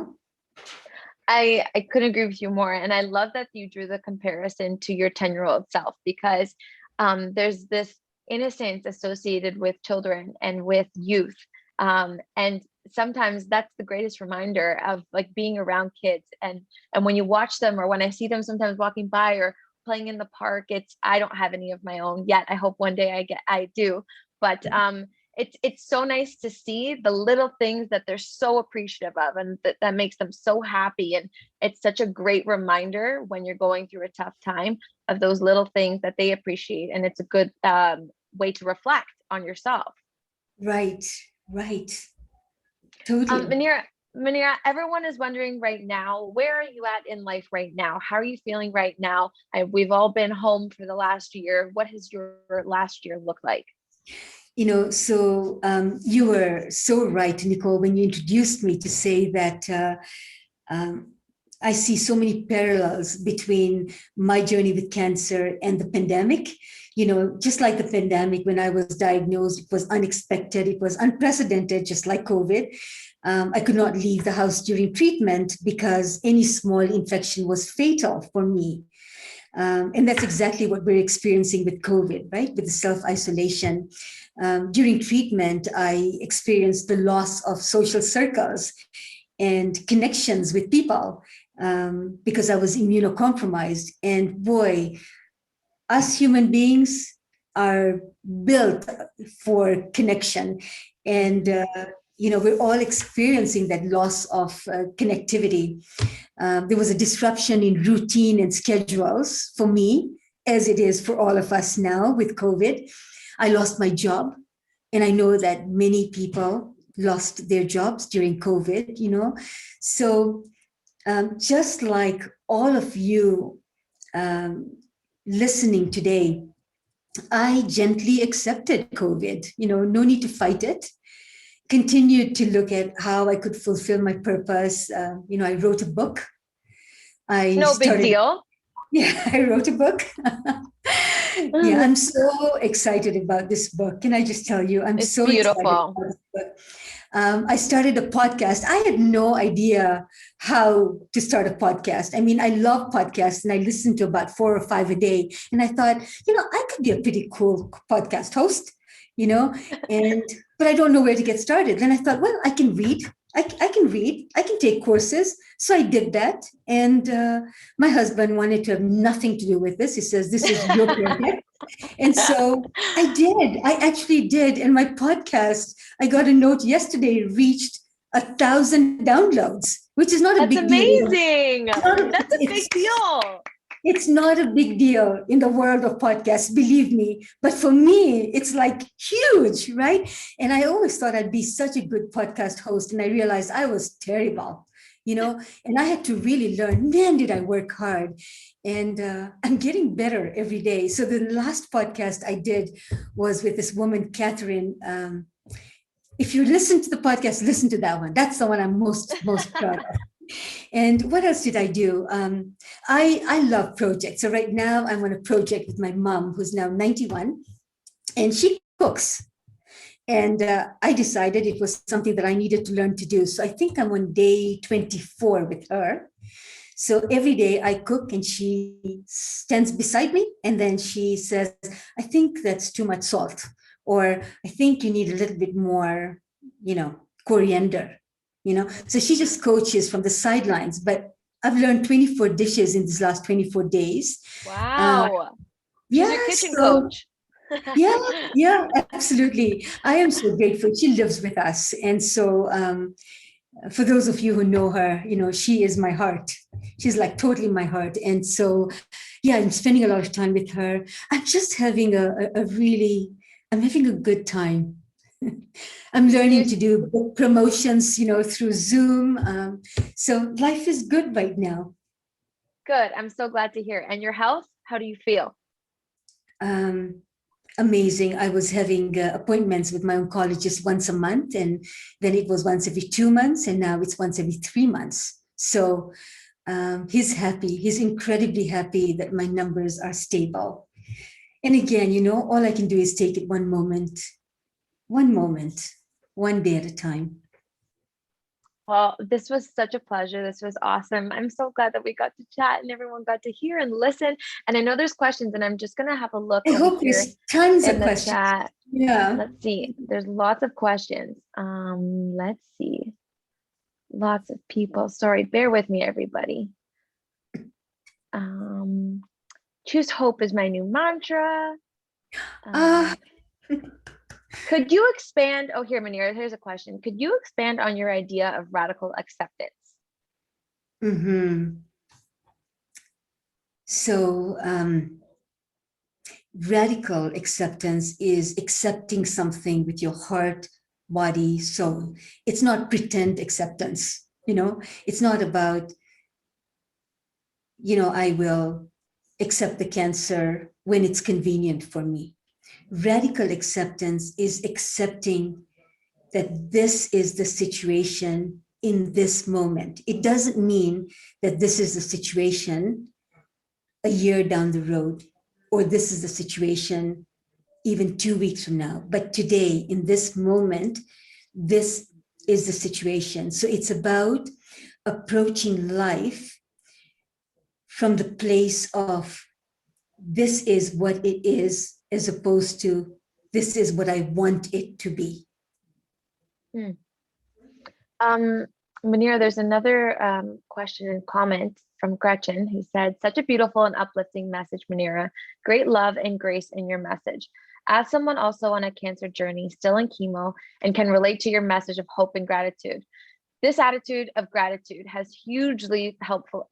I couldn't agree with you more. And I love that you drew the comparison to your 10-year-old self, because there's this innocence associated with children and with youth. And sometimes that's the greatest reminder of like being around kids. And when you watch them, or when I see them sometimes walking by or playing in the park, I don't have any of my own yet. I hope one day I do. But it's so nice to see the little things that they're so appreciative of, and that makes them so happy. And it's such a great reminder when you're going through a tough time of those little things that they appreciate. And it's a good way to reflect on yourself. Right. Totally. Manira, everyone is wondering right now, where are you at in life right now? How are you feeling right now? We've all been home for the last year. What has your last year looked like? So you were so right, Nicole, when you introduced me, to say that I see so many parallels between my journey with cancer and the pandemic. Just like the pandemic, when I was diagnosed, it was unexpected, it was unprecedented, just like COVID. I could not leave the house during treatment because any small infection was fatal for me. And that's exactly what we're experiencing with COVID, right? With the self-isolation. During treatment, I experienced the loss of social circles and connections with people because I was immunocompromised. And boy, us human beings are built for connection. And, we're all experiencing that loss of connectivity. There was a disruption in routine and schedules for me, as it is for all of us now with COVID. I lost my job, and I know that many people lost their jobs during COVID, So just like all of you listening today, I gently accepted COVID, no need to fight it. Continued to look at how I could fulfill my purpose. I wrote a book. No big deal. Yeah, I wrote a book. Yeah, I'm so excited about this book. Can I just tell you, I'm It's so excited beautiful. about this book. I started a podcast. I had no idea how to start a podcast. I mean, I love podcasts and I listen to about 4 or 5 a day. And I thought, I could be a pretty cool podcast host, you know, and but I don't know where to get started. Then I thought, well, I can read. I can read. I can take courses. So I did that. And my husband wanted to have nothing to do with this. He says, this is your project. And so I did. I actually did. And my podcast, I got a note yesterday, reached 1,000 downloads, which is not a That's big deal. amazing. That's a big deal. It's not a big deal in the world of podcasts, believe me. But for me, it's like huge, right? And I always thought I'd be such a good podcast host. And I realized I was terrible, and I had to really learn. Man, did I work hard. And I'm getting better every day. So the last podcast I did was with this woman, Catherine. If you listen to the podcast, listen to that one. That's the one I'm most proud of. And what else did I do? I love projects. So right now I'm on a project with my mom, who's now 91, and she cooks. And I decided it was something that I needed to learn to do. So I think I'm on day 24 with her. So every day I cook and she stands beside me and then she says, I think that's too much salt, or I think you need a little bit more, coriander, So she just coaches from the sidelines, but I've learned 24 dishes in these last 24 days. Wow. She's Yeah, your kitchen so, coach. yeah, absolutely. I am so grateful. She lives with us. And so for those of you who know her, she is my heart. She's like totally my heart. And so, yeah, I'm spending a lot of time with her. I'm just having I'm having a good time. I'm learning to do book promotions, through Zoom. So life is good right now. Good. I'm so glad to hear. And your health, how do you feel? Amazing. I was having appointments with my oncologist once a month, and then it was once every 2 months, and now it's once every 3 months. So he's happy. He's incredibly happy that my numbers are stable. And again, all I can do is take it one moment, one day at a time. Well, this was such a pleasure. This was awesome. I'm so glad that we got to chat and everyone got to hear and listen. And I know there's questions, and I'm just going to have a look I over hope here there's tons in of the questions. chat. Yeah. Let's see. There's lots of questions. Let's see. Lots of people. Sorry, bear with me, everybody. Choose hope is my new mantra. Could you expand? Oh, here, Manira, here's a question. Could you expand on your idea of radical acceptance? Mm-hmm. So radical acceptance is accepting something with your heart, body, soul. It's not pretend acceptance. It's not about, I will accept the cancer when it's convenient for me. Radical acceptance is accepting that this is the situation in this moment. It doesn't mean that this is the situation a year down the road, or this is the situation even 2 weeks from now. But today, in this moment, this is the situation. So it's about approaching life from the place of this is what it is, as opposed to this is what I want it to be. Manira, there's another question and comment from Gretchen, who said, such a beautiful and uplifting message, Manira. Great love and grace in your message. As someone also on a cancer journey, still in chemo, and can relate to your message of hope and gratitude, this attitude of gratitude has hugely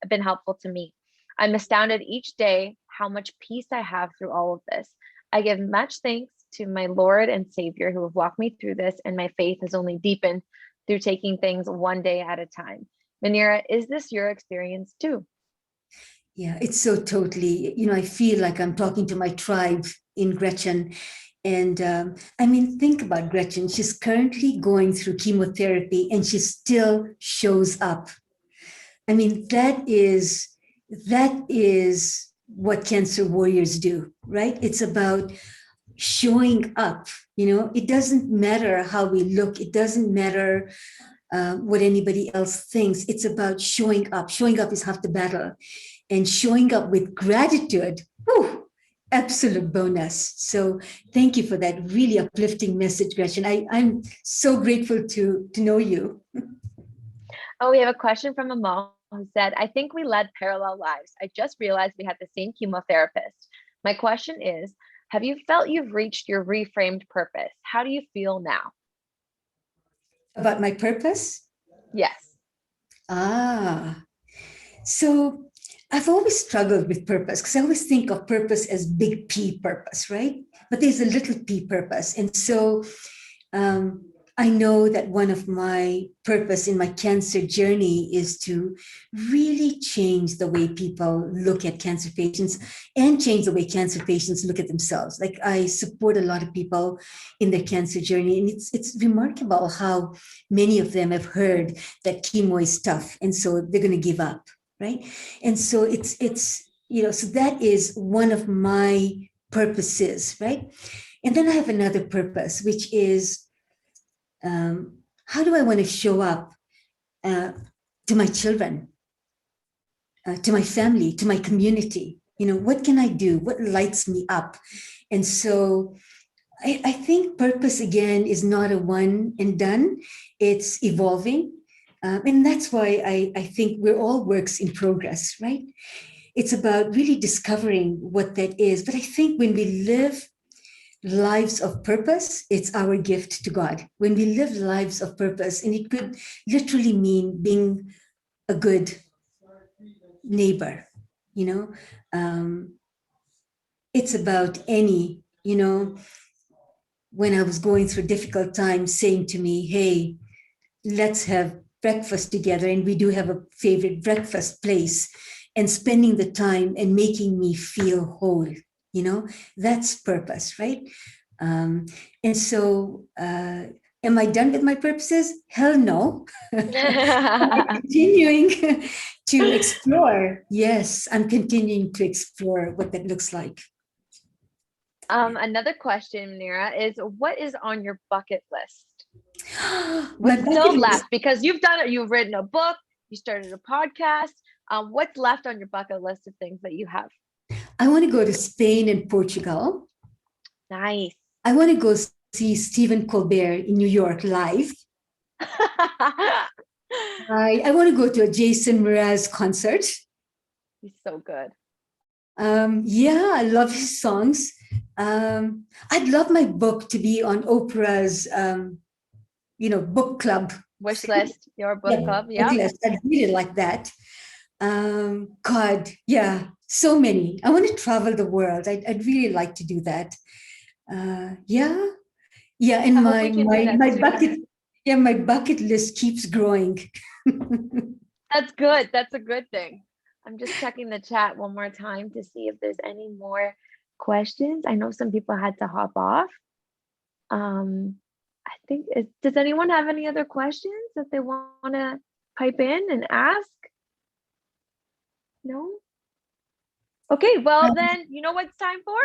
been helpful to me. I'm astounded each day how much peace I have through all of this. I give much thanks to my Lord and Savior who have walked me through this, and my faith has only deepened through taking things one day at a time. Manira, is this your experience too? Yeah, it's so totally, I feel like I'm talking to my tribe in Gretchen. And think about Gretchen. She's currently going through chemotherapy and she still shows up. That is what cancer warriors do, right? It's about showing up. It doesn't matter how we look. It doesn't matter what anybody else thinks. It's about showing up. Showing up is half the battle. And showing up with gratitude, whew, absolute bonus. So thank you for that really uplifting message, Gretchen. I'm so grateful to know you. Oh, we have a question from Amal who said, I think we led parallel lives. I just realized we had the same chemotherapist. My question is, have you felt you've reached your reframed purpose? How do you feel now? About my purpose? Yes. So I've always struggled with purpose because I always think of purpose as big P purpose, right? But there's a little p purpose. And so I know that one of my purpose in my cancer journey is to really change the way people look at cancer patients and change the way cancer patients look at themselves. Like I support a lot of people in their cancer journey, and it's remarkable how many of them have heard that chemo is tough, and so they're going to give up, right? And so it's so that is one of my purposes, right? And then I have another purpose, which is how do I want to show up to my children, to my family, to my community? What can I do? What lights me up? And so I think purpose, again, is not a one and done. It's evolving. And that's why I think we're all works in progress, right? It's about really discovering what that is. But I think when we live lives of purpose, it's our gift to God. When we live lives of purpose, and it could literally mean being a good neighbor, it's about when I was going through difficult times, saying to me, hey, let's have breakfast together. And we do have a favorite breakfast place, and spending the time and making me feel whole. That's purpose, right? And so am I done with my purposes? Hell no. I'm continuing to explore. Yes, I'm continuing to explore what that looks like. Another question, Manira, is what is on your bucket list? What's still left? Because you've done it, you've written a book, you started a podcast. What's left on your bucket list of things that you have? I want to go to Spain and Portugal. Nice. I want to go see Stephen Colbert in New York live. I want to go to a Jason Mraz concert. He's so good. Yeah, I love his songs. I'd love my book to be on Oprah's, book club. Wish list, your book club. Yeah. Book list. I'd really like that. God, yeah, so many. I want to travel the world. I'd really like to do that. Yeah. And my bucket list keeps growing. That's good. That's a good thing. I'm just checking the chat one more time to see if there's any more questions. I know some people had to hop off. I think, does anyone have any other questions that they want to pipe in and ask? No? Okay, well then, you know what it's time for?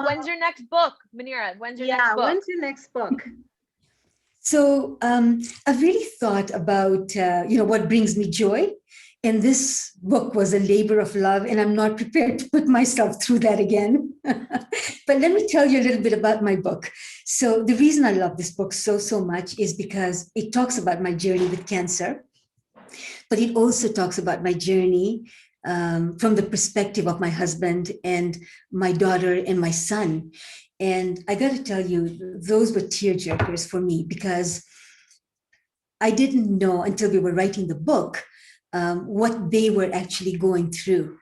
When's your next book, Manira? When's your next book? When's your next book? So I've really thought about, what brings me joy. And this book was a labor of love, and I'm not prepared to put myself through that again. But let me tell you a little bit about my book. So the reason I love this book so much is because it talks about my journey with cancer, but it also talks about my journey from the perspective of my husband and my daughter and my son. And I got to tell you, those were tearjerkers for me, because I didn't know until we were writing the book what they were actually going through.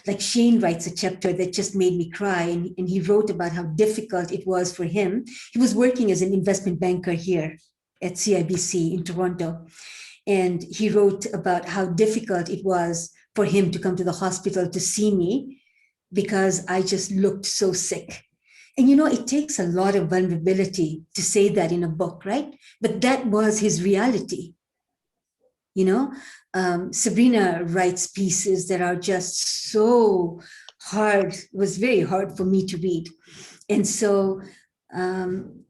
Like Shane writes a chapter that just made me cry, and he wrote about how difficult it was for him. He was working as an investment banker here at CIBC in Toronto. And he wrote about how difficult it was for him to come to the hospital to see me because I just looked so sick. And it takes a lot of vulnerability to say that in a book, right? But that was his reality. you know. Sabrina writes pieces that are just so hard, it was very hard for me to read. And so um,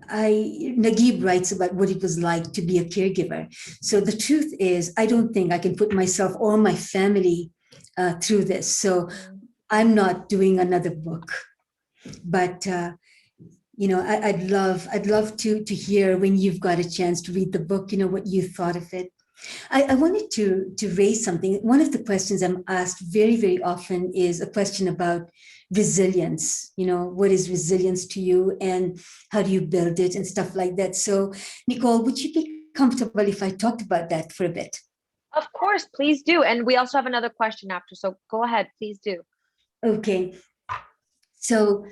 Naguib writes about what it was like to be a caregiver. So the truth is, I don't think I can put myself or my family through this. So I'm not doing another book, but I'd love to hear when you've got a chance to read the book, what you thought of it. I wanted to raise something. One of the questions I'm asked very, very often is a question about resilience. What is resilience to you and how do you build it and stuff like that. So, Nicole, would you be comfortable if I talked about that for a bit? Of course, please do. And we also have another question after, so go ahead, please do. Okay. So,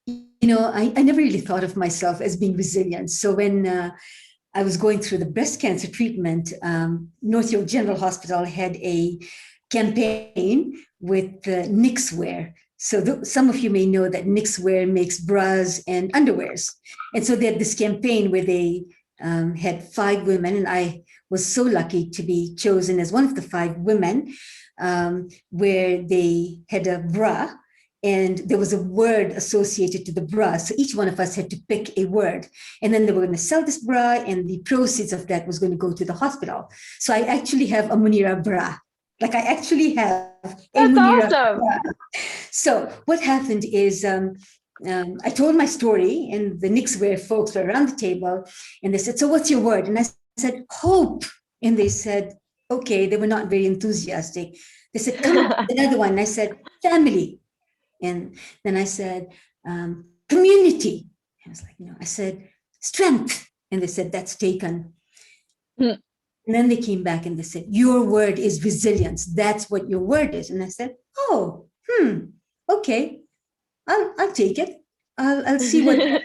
I never really thought of myself as being resilient. So when I was going through the breast cancer treatment, North York General Hospital had a campaign with Knixwear. So some of you may know that Knixwear makes bras and underwears. And so they had this campaign where they had 5 women, and I was so lucky to be chosen as one of the 5 women, where they had a bra and there was a word associated to the bra. So each one of us had to pick a word. And then they were going to sell this bra, and the proceeds of that was going to go to the hospital. So I actually have a Munira bra. Like, I actually have a That's Munira awesome. bra. So what happened is I told my story, and the Knixwear folks were around the table, and they said, "So what's your word?" And I said, "Hope." And they said, okay, they were not very enthusiastic. They said, "Come on, another one." And I said, "Family." And then I said, community. I was like, I said, "Strength." And they said, "That's taken." And then they came back and they said, "Your word is resilience. That's what your word is." And I said, "Oh, okay, I'll take it. I'll see what that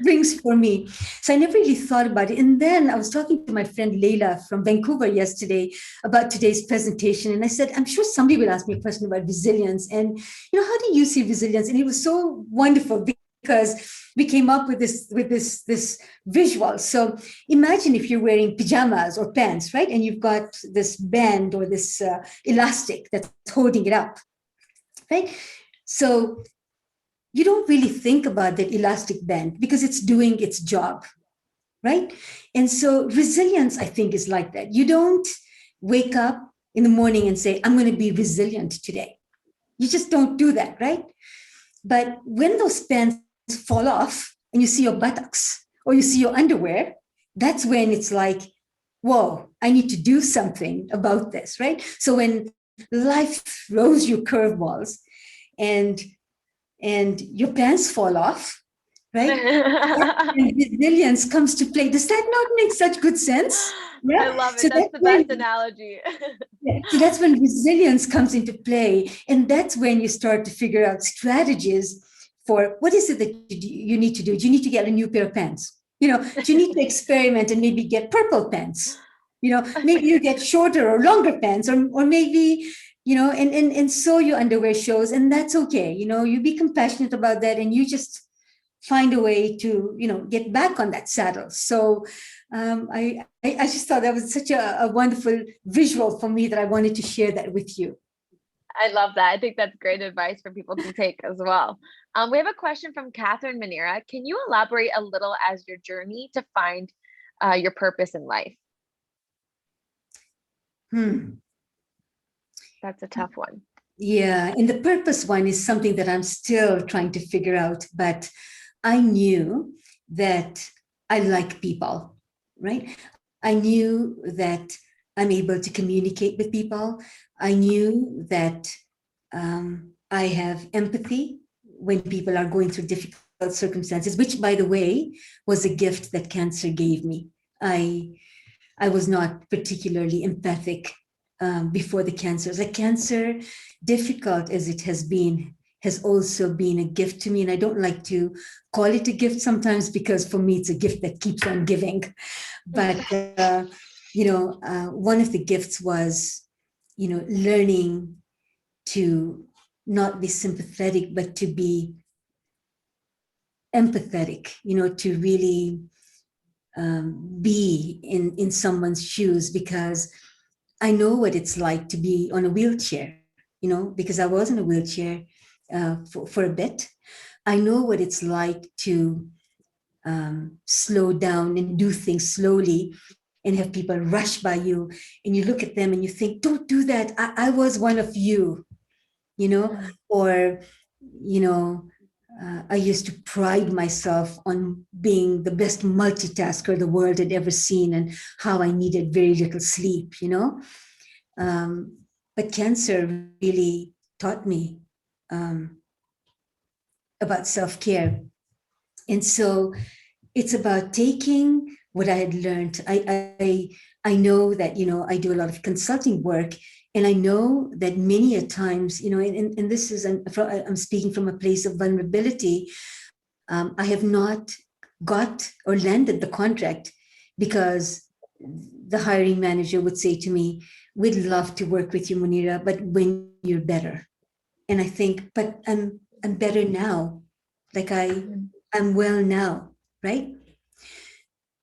brings for me." So I never really thought about it. And then I was talking to my friend Leila from Vancouver yesterday about today's presentation. And I said, "I'm sure somebody will ask me a question about resilience. And, how do you see resilience?" And it was so wonderful because we came up with this visual. So imagine if you're wearing pajamas or pants, right? And you've got this band or this elastic that's holding it up, right? So you don't really think about that elastic band because it's doing its job, right? And so resilience, I think, is like that. You don't wake up in the morning and say, "I'm going to be resilient today." You just don't do that, right? But when those pants fall off and you see your buttocks or you see your underwear, that's when it's like, whoa, I need to do something about this, right? So when life throws you curveballs and your pants fall off, right? And resilience comes to play. Does that not make such good sense? Yeah? I love it. So that's the best analogy. So that's when resilience comes into play. And that's when you start to figure out strategies for what is it that you need to do. Do you need to get a new pair of pants? Do you need to experiment and maybe get purple pants? Maybe you get shorter or longer pants, or maybe and so your underwear shows, and that's okay. You be compassionate about that, and you just find a way to get back on that saddle. So I just thought that was such a wonderful visual for me that I wanted to share that with you. I love that. I think that's great advice for people to take as well. We have a question from Catherine Manera. Can you elaborate a little as your journey to find your purpose in life? That's a tough one. Yeah, and the purpose one is something that I'm still trying to figure out, but I knew that I like people, right? I knew that I'm able to communicate with people. I knew that I have empathy when people are going through difficult circumstances, which, by the way, was a gift that cancer gave me. I was not particularly empathic before the cancer. Like, cancer, difficult as it has been, has also been a gift to me. And I don't like to call it a gift sometimes, because for me, it's a gift that keeps on giving. But, one of the gifts was, learning to not be sympathetic, but to be empathetic, to really be in someone's shoes, because I know what it's like to be on a wheelchair, because I was in a wheelchair for a bit. I know what it's like to slow down and do things slowly and have people rush by you, and you look at them and you think, don't do that. I was one of you, or, I used to pride myself on being the best multitasker the world had ever seen, and how I needed very little sleep, But cancer really taught me about self-care. And so it's about taking what I had learned. I know that, I do a lot of consulting work, and I know that many a times, and this is, I'm speaking from a place of vulnerability. I have not got or landed the contract because the hiring manager would say to me, we'd love to work with you, Munira, but when you're better. And I think, but I'm better now. Like I'm well now, right?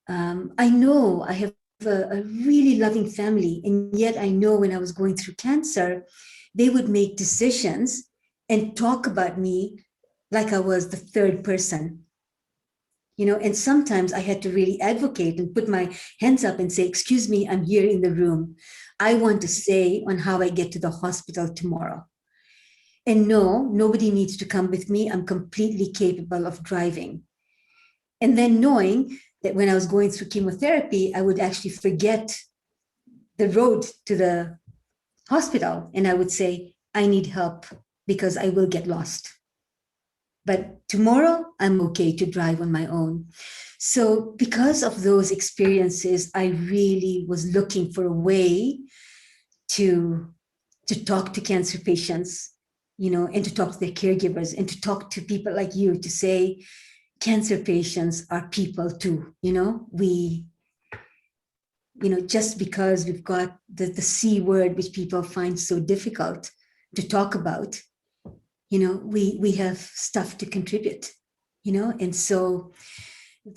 I know I have a really loving family, and yet I know when I was going through cancer, they would make decisions and talk about me like I was the third person. And sometimes I had to really advocate and put my hands up and say, excuse me, I'm here in the room. I want to say on how I get to the hospital tomorrow. And no, nobody needs to come with me. I'm completely capable of driving. And then knowing that when I was going through chemotherapy, I would actually forget the road to the hospital. And I would say, I need help because I will get lost. But tomorrow, I'm okay to drive on my own. So because of those experiences, I really was looking for a way to talk to cancer patients, and to talk to their caregivers, and to talk to people like you, to say, cancer patients are people too. We, just because we've got the C word, which people find so difficult to talk about, we have stuff to contribute, and so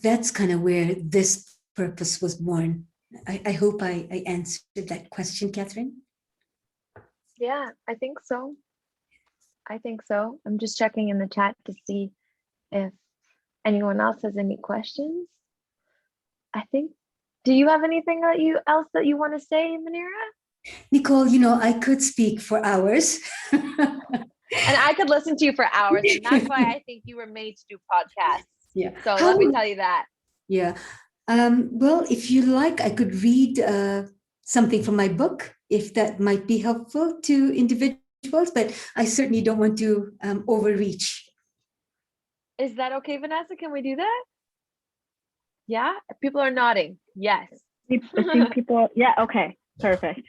that's kind of where this purpose was born. I hope I answered that question, Catherine. Yeah, I think so. I'm just checking in the chat to see if anyone else has any questions. I think, do you have anything else that you want to say, Munira? Nicole, I could speak for hours. And I could listen to you for hours, and that's why I think you were made to do podcasts. Yeah. So let me tell you that. Yeah. Well, if you like, I could read something from my book, if that might be helpful to individuals, but I certainly don't want to overreach. Is that okay, Vanessa? Can we do that? Yeah, people are nodding. Yes. I think people, yeah, okay, perfect.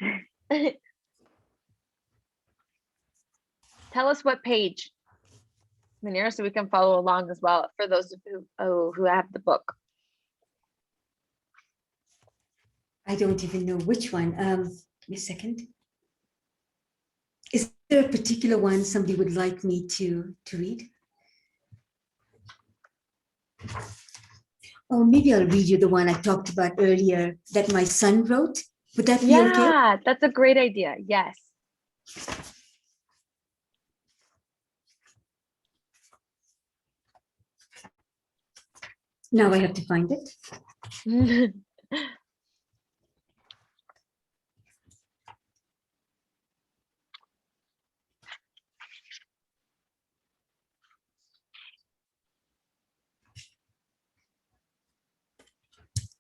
Tell us what page, Munira, so we can follow along as well for those who have the book. I don't even know which one. Give me a second. Is there a particular one somebody would like me to read? Oh, maybe I'll read you the one I talked about earlier that my son wrote. Would that be okay? Yeah, that's a great idea. Yes. Now I have to find it.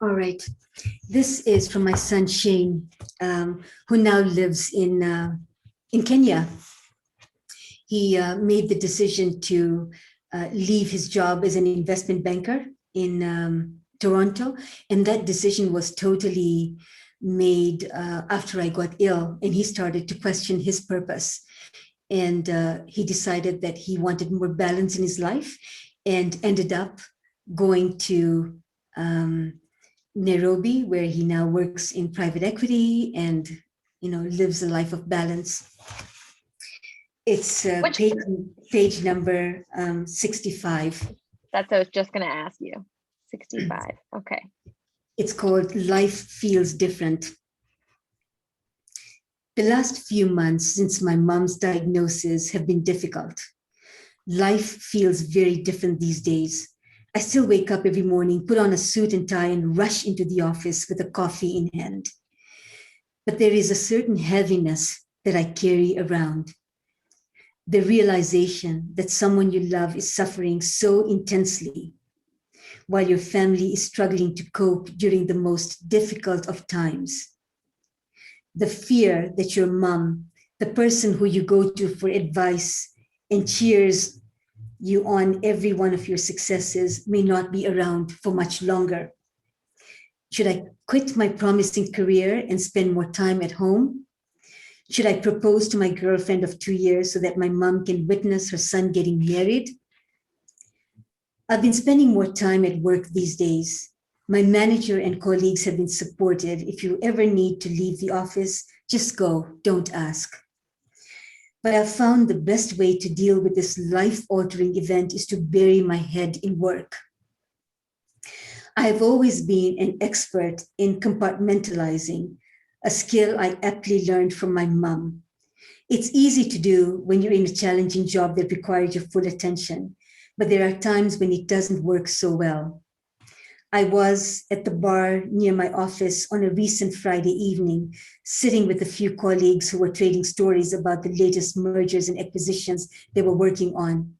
All right. This is from my son, Shane, who now lives in Kenya. He made the decision to leave his job as an investment banker in Toronto. And that decision was totally made after I got ill, and he started to question his purpose. And he decided that he wanted more balance in his life, and ended up going to Nairobi, where he now works in private equity and lives a life of balance. It's page number 65. That's what I was just going to ask you. 65. Okay. It's called Life Feels Different. The last few months since my mom's diagnosis have been difficult. Life feels very different these days. I still wake up every morning, put on a suit and tie, and rush into the office with a coffee in hand. But there is a certain heaviness that I carry around. The realization that someone you love is suffering so intensely, while your family is struggling to cope during the most difficult of times. The fear that your mom, the person who you go to for advice and cheers you on every one of your successes, may not be around for much longer. Should I quit my promising career and spend more time at home? Should I propose to my girlfriend of 2 years so that my mom can witness her son getting married? I've been spending more time at work these days. My manager and colleagues have been supportive. If you ever need to leave the office, just go, don't ask. But I've found the best way to deal with this life-altering event is to bury my head in work. I've always been an expert in compartmentalizing, a skill I aptly learned from my mom. It's easy to do when you're in a challenging job that requires your full attention, but there are times when it doesn't work so well. I was at the bar near my office on a recent Friday evening, sitting with a few colleagues who were trading stories about the latest mergers and acquisitions they were working on.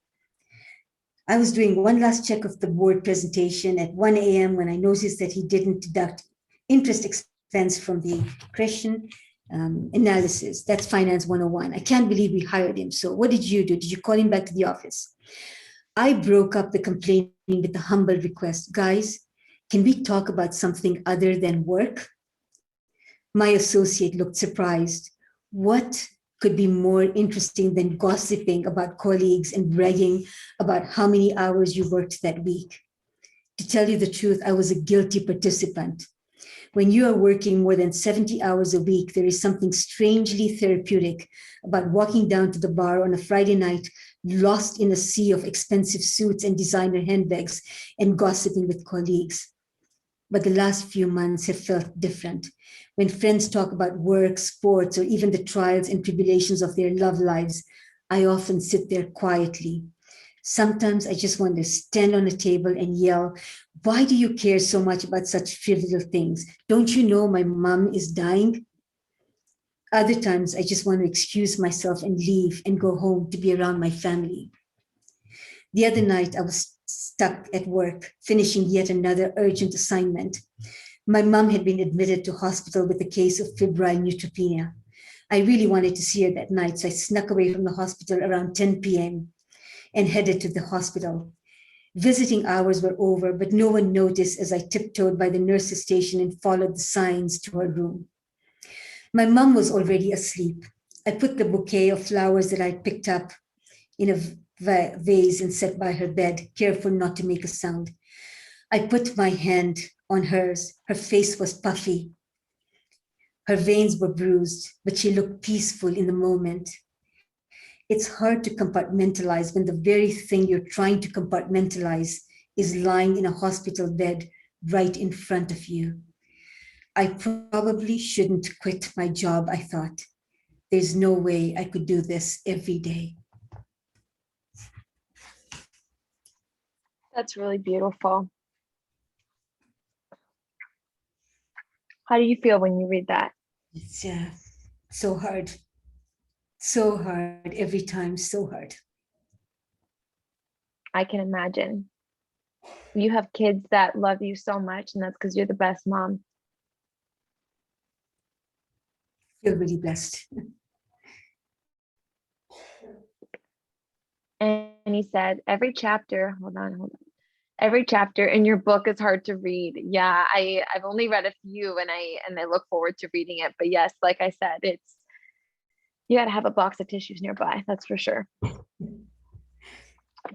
I was doing one last check of the board presentation at 1 a.m. when I noticed that he didn't deduct interest expense from the accretion analysis. That's Finance 101. I can't believe we hired him. So what did you do? Did you call him back to the office? I broke up the complaining with the humble request, guys, can we talk about something other than work? My associate looked surprised. What could be more interesting than gossiping about colleagues and bragging about how many hours you worked that week? To tell you the truth, I was a guilty participant. When you are working more than 70 hours a week, there is something strangely therapeutic about walking down to the bar on a Friday night, lost in a sea of expensive suits and designer handbags, and gossiping with colleagues. But the last few months have felt different. When friends talk about work, sports, or even the trials and tribulations of their love lives, I often sit there quietly. Sometimes I just want to stand on a table and yell, why do you care so much about such trivial things? Don't you know my mom is dying? Other times I just want to excuse myself and leave and go home to be around my family. The other night I was stuck at work, finishing yet another urgent assignment. My mom had been admitted to hospital with a case of febrile neutropenia. I really wanted to see her that night, so I snuck away from the hospital around 10 p.m. and headed to the hospital. Visiting hours were over, but no one noticed as I tiptoed by the nurse's station and followed the signs to her room. My mom was already asleep. I put the bouquet of flowers that I'd picked up in a vase and sat by her bed, careful not to make a sound. I put my hand on hers. Her face was puffy. Her veins were bruised, but she looked peaceful in the moment. It's hard to compartmentalize when the very thing you're trying to compartmentalize is lying in a hospital bed right in front of you. I probably shouldn't quit my job, I thought. There's no way I could do this every day. That's really beautiful. How do you feel when you read that? It's so hard every time, so hard. I can imagine. You have kids that love you so much, and that's because you're the best mom. Feel really blessed. And he said, every chapter, hold on. Every chapter in your book is hard to read. Yeah, I've only read a few and I look forward to reading it. But yes, like I said, you got to have a box of tissues nearby. That's for sure.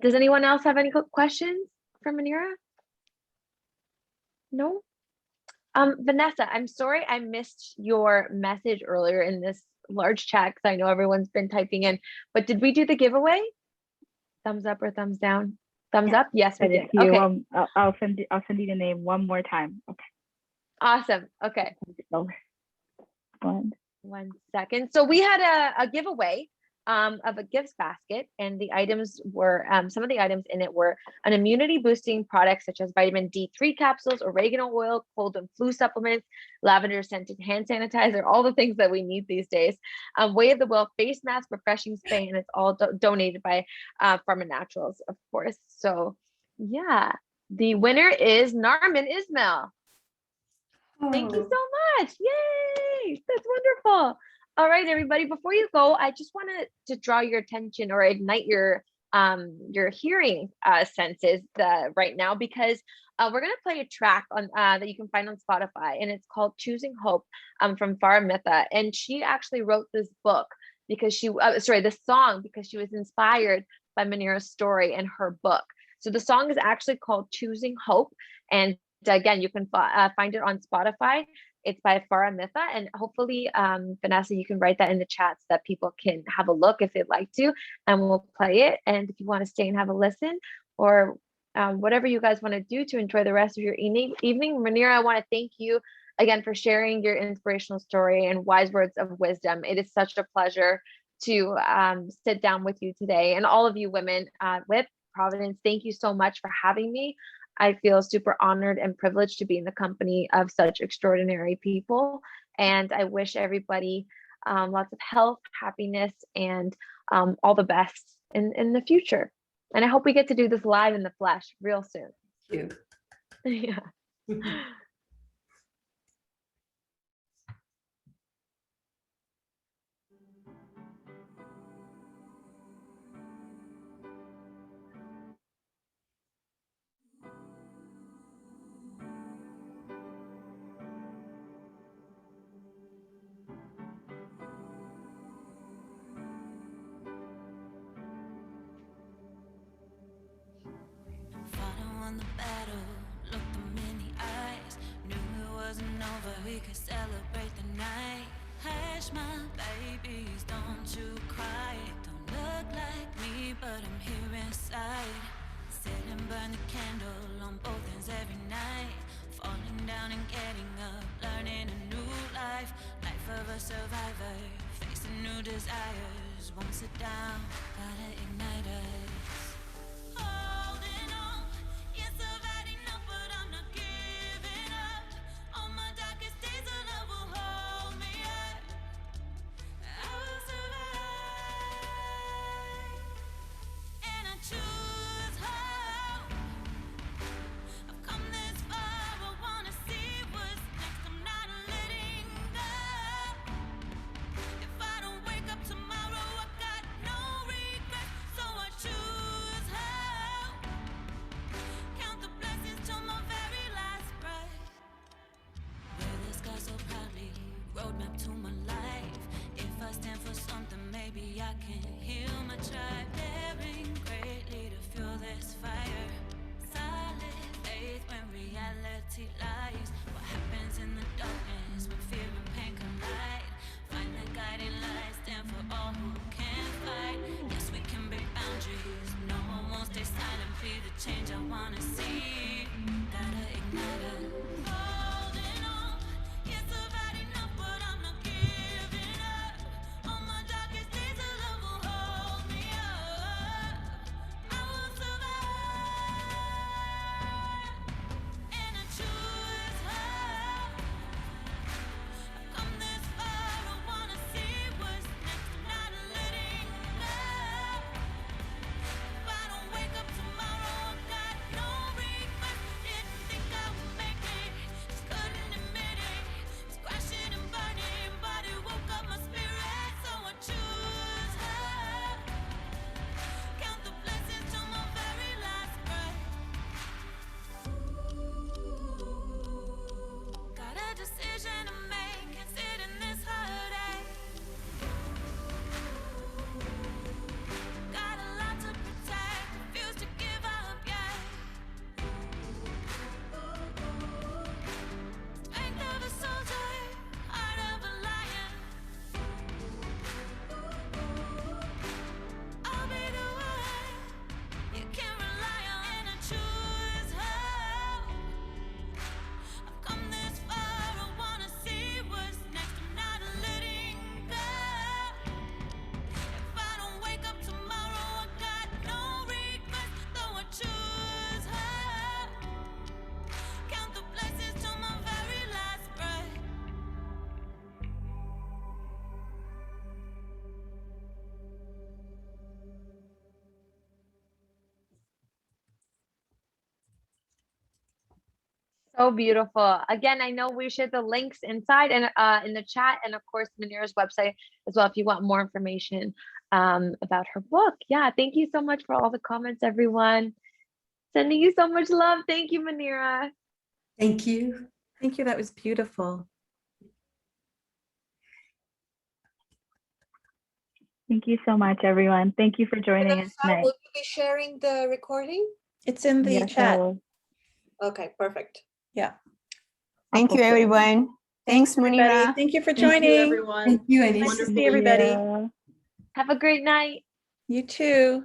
Does anyone else have any questions for Manira? No? Vanessa, I'm sorry I missed your message earlier in this large chat because I know everyone's been typing in, but did we do the giveaway? Thumbs up or thumbs down? Thumbs up? Yes, we did. Okay. I'll send you the name one more time. Okay. Awesome. Okay. One. 1 second. So we had a giveaway of a gifts basket, and the items were some of the items in it were an immunity boosting product such as vitamin D3 capsules, oregano oil, cold and flu supplements, lavender scented hand sanitizer, all the things that we need these days. Way of the Well face mask, refreshing spray, and it's all donated by Pharma Naturals, of course. So yeah, the winner is Narman Ismail. Thank you so much. Yay. That's wonderful. All right, everybody, before you go, I just wanted to draw your attention or ignite your hearing senses right now, because we're going to play a track on that you can find on Spotify, and it's called Choosing Hope from Faramitha. And she actually wrote this book because this song, because she was inspired by Manira's story and her book. So the song is actually called Choosing Hope. And again, you can find it on Spotify. It's by Faramitha, and hopefully, Vanessa, you can write that in the chat so that people can have a look if they'd like to, and we'll play it. And if you want to stay and have a listen, or whatever you guys want to do to enjoy the rest of your evening. Manira, I want to thank you again for sharing your inspirational story and wise words of wisdom. It is such a pleasure to sit down with you today, and all of you women with Providence. Thank you so much for having me. I feel super honored and privileged to be in the company of such extraordinary people. And I wish everybody lots of health, happiness, and all the best in the future. And I hope we get to do this live in the flesh real soon. Thank Yeah. you. Won the battle, looked them in the eyes, knew it wasn't over, we could celebrate the night. Hush my babies, don't you cry. Don't look like me, but I'm here inside. Sit and burn the candle on both ends every night. Falling down and getting up, learning a new life. Life of a survivor, facing new desires. Won't sit down, gotta ignite us. Holding on, yes I've had enough, but I'm not giving up. On my darkest days, a love will hold me up. I will survive, and I choose hope. I've come this far, I wanna see what's next. I'm not letting go. If I don't wake up tomorrow, I got no regrets, so I choose hope. Count the blessings till my very last breath. Wear the sky so proudly, roadmap to my life. If I stand for something, maybe I can heal my tribe. Daring greatly to fuel this fire. Solid faith when reality lies. What happens in the darkness when fear and pain collide? Find the guiding light, stand for all who can fight. Yes, we can break boundaries, no one won't stay silent. Be the change I wanna see. Gotta ignite us. Holding on, yes I've had enough, but I'm not giving up. On my darkest days, a love will hold me up. I will survive, and I choose hope. I've come this far, I wanna see what's next. I'm not letting go. If I don't wake up tomorrow, I got no regrets. So beautiful. Again, I know we shared the links inside and in the chat, and of course Manira's website as well if you want more information about her book. Yeah, thank you so much for all the comments, everyone. Sending you so much love. Thank you, Manira. Thank you. Thank you. That was beautiful. Thank you so much, everyone. Thank you for joining us tonight. Will you be sharing the recording? It's in the Yes, I chat. will. Okay, perfect. Yeah. Thank you, everyone. Thanks, everybody. Munira. Thank you for Thank you, joining. everyone. Thank you, Nice to Anis. see everybody. Yeah. Have a great night. You too.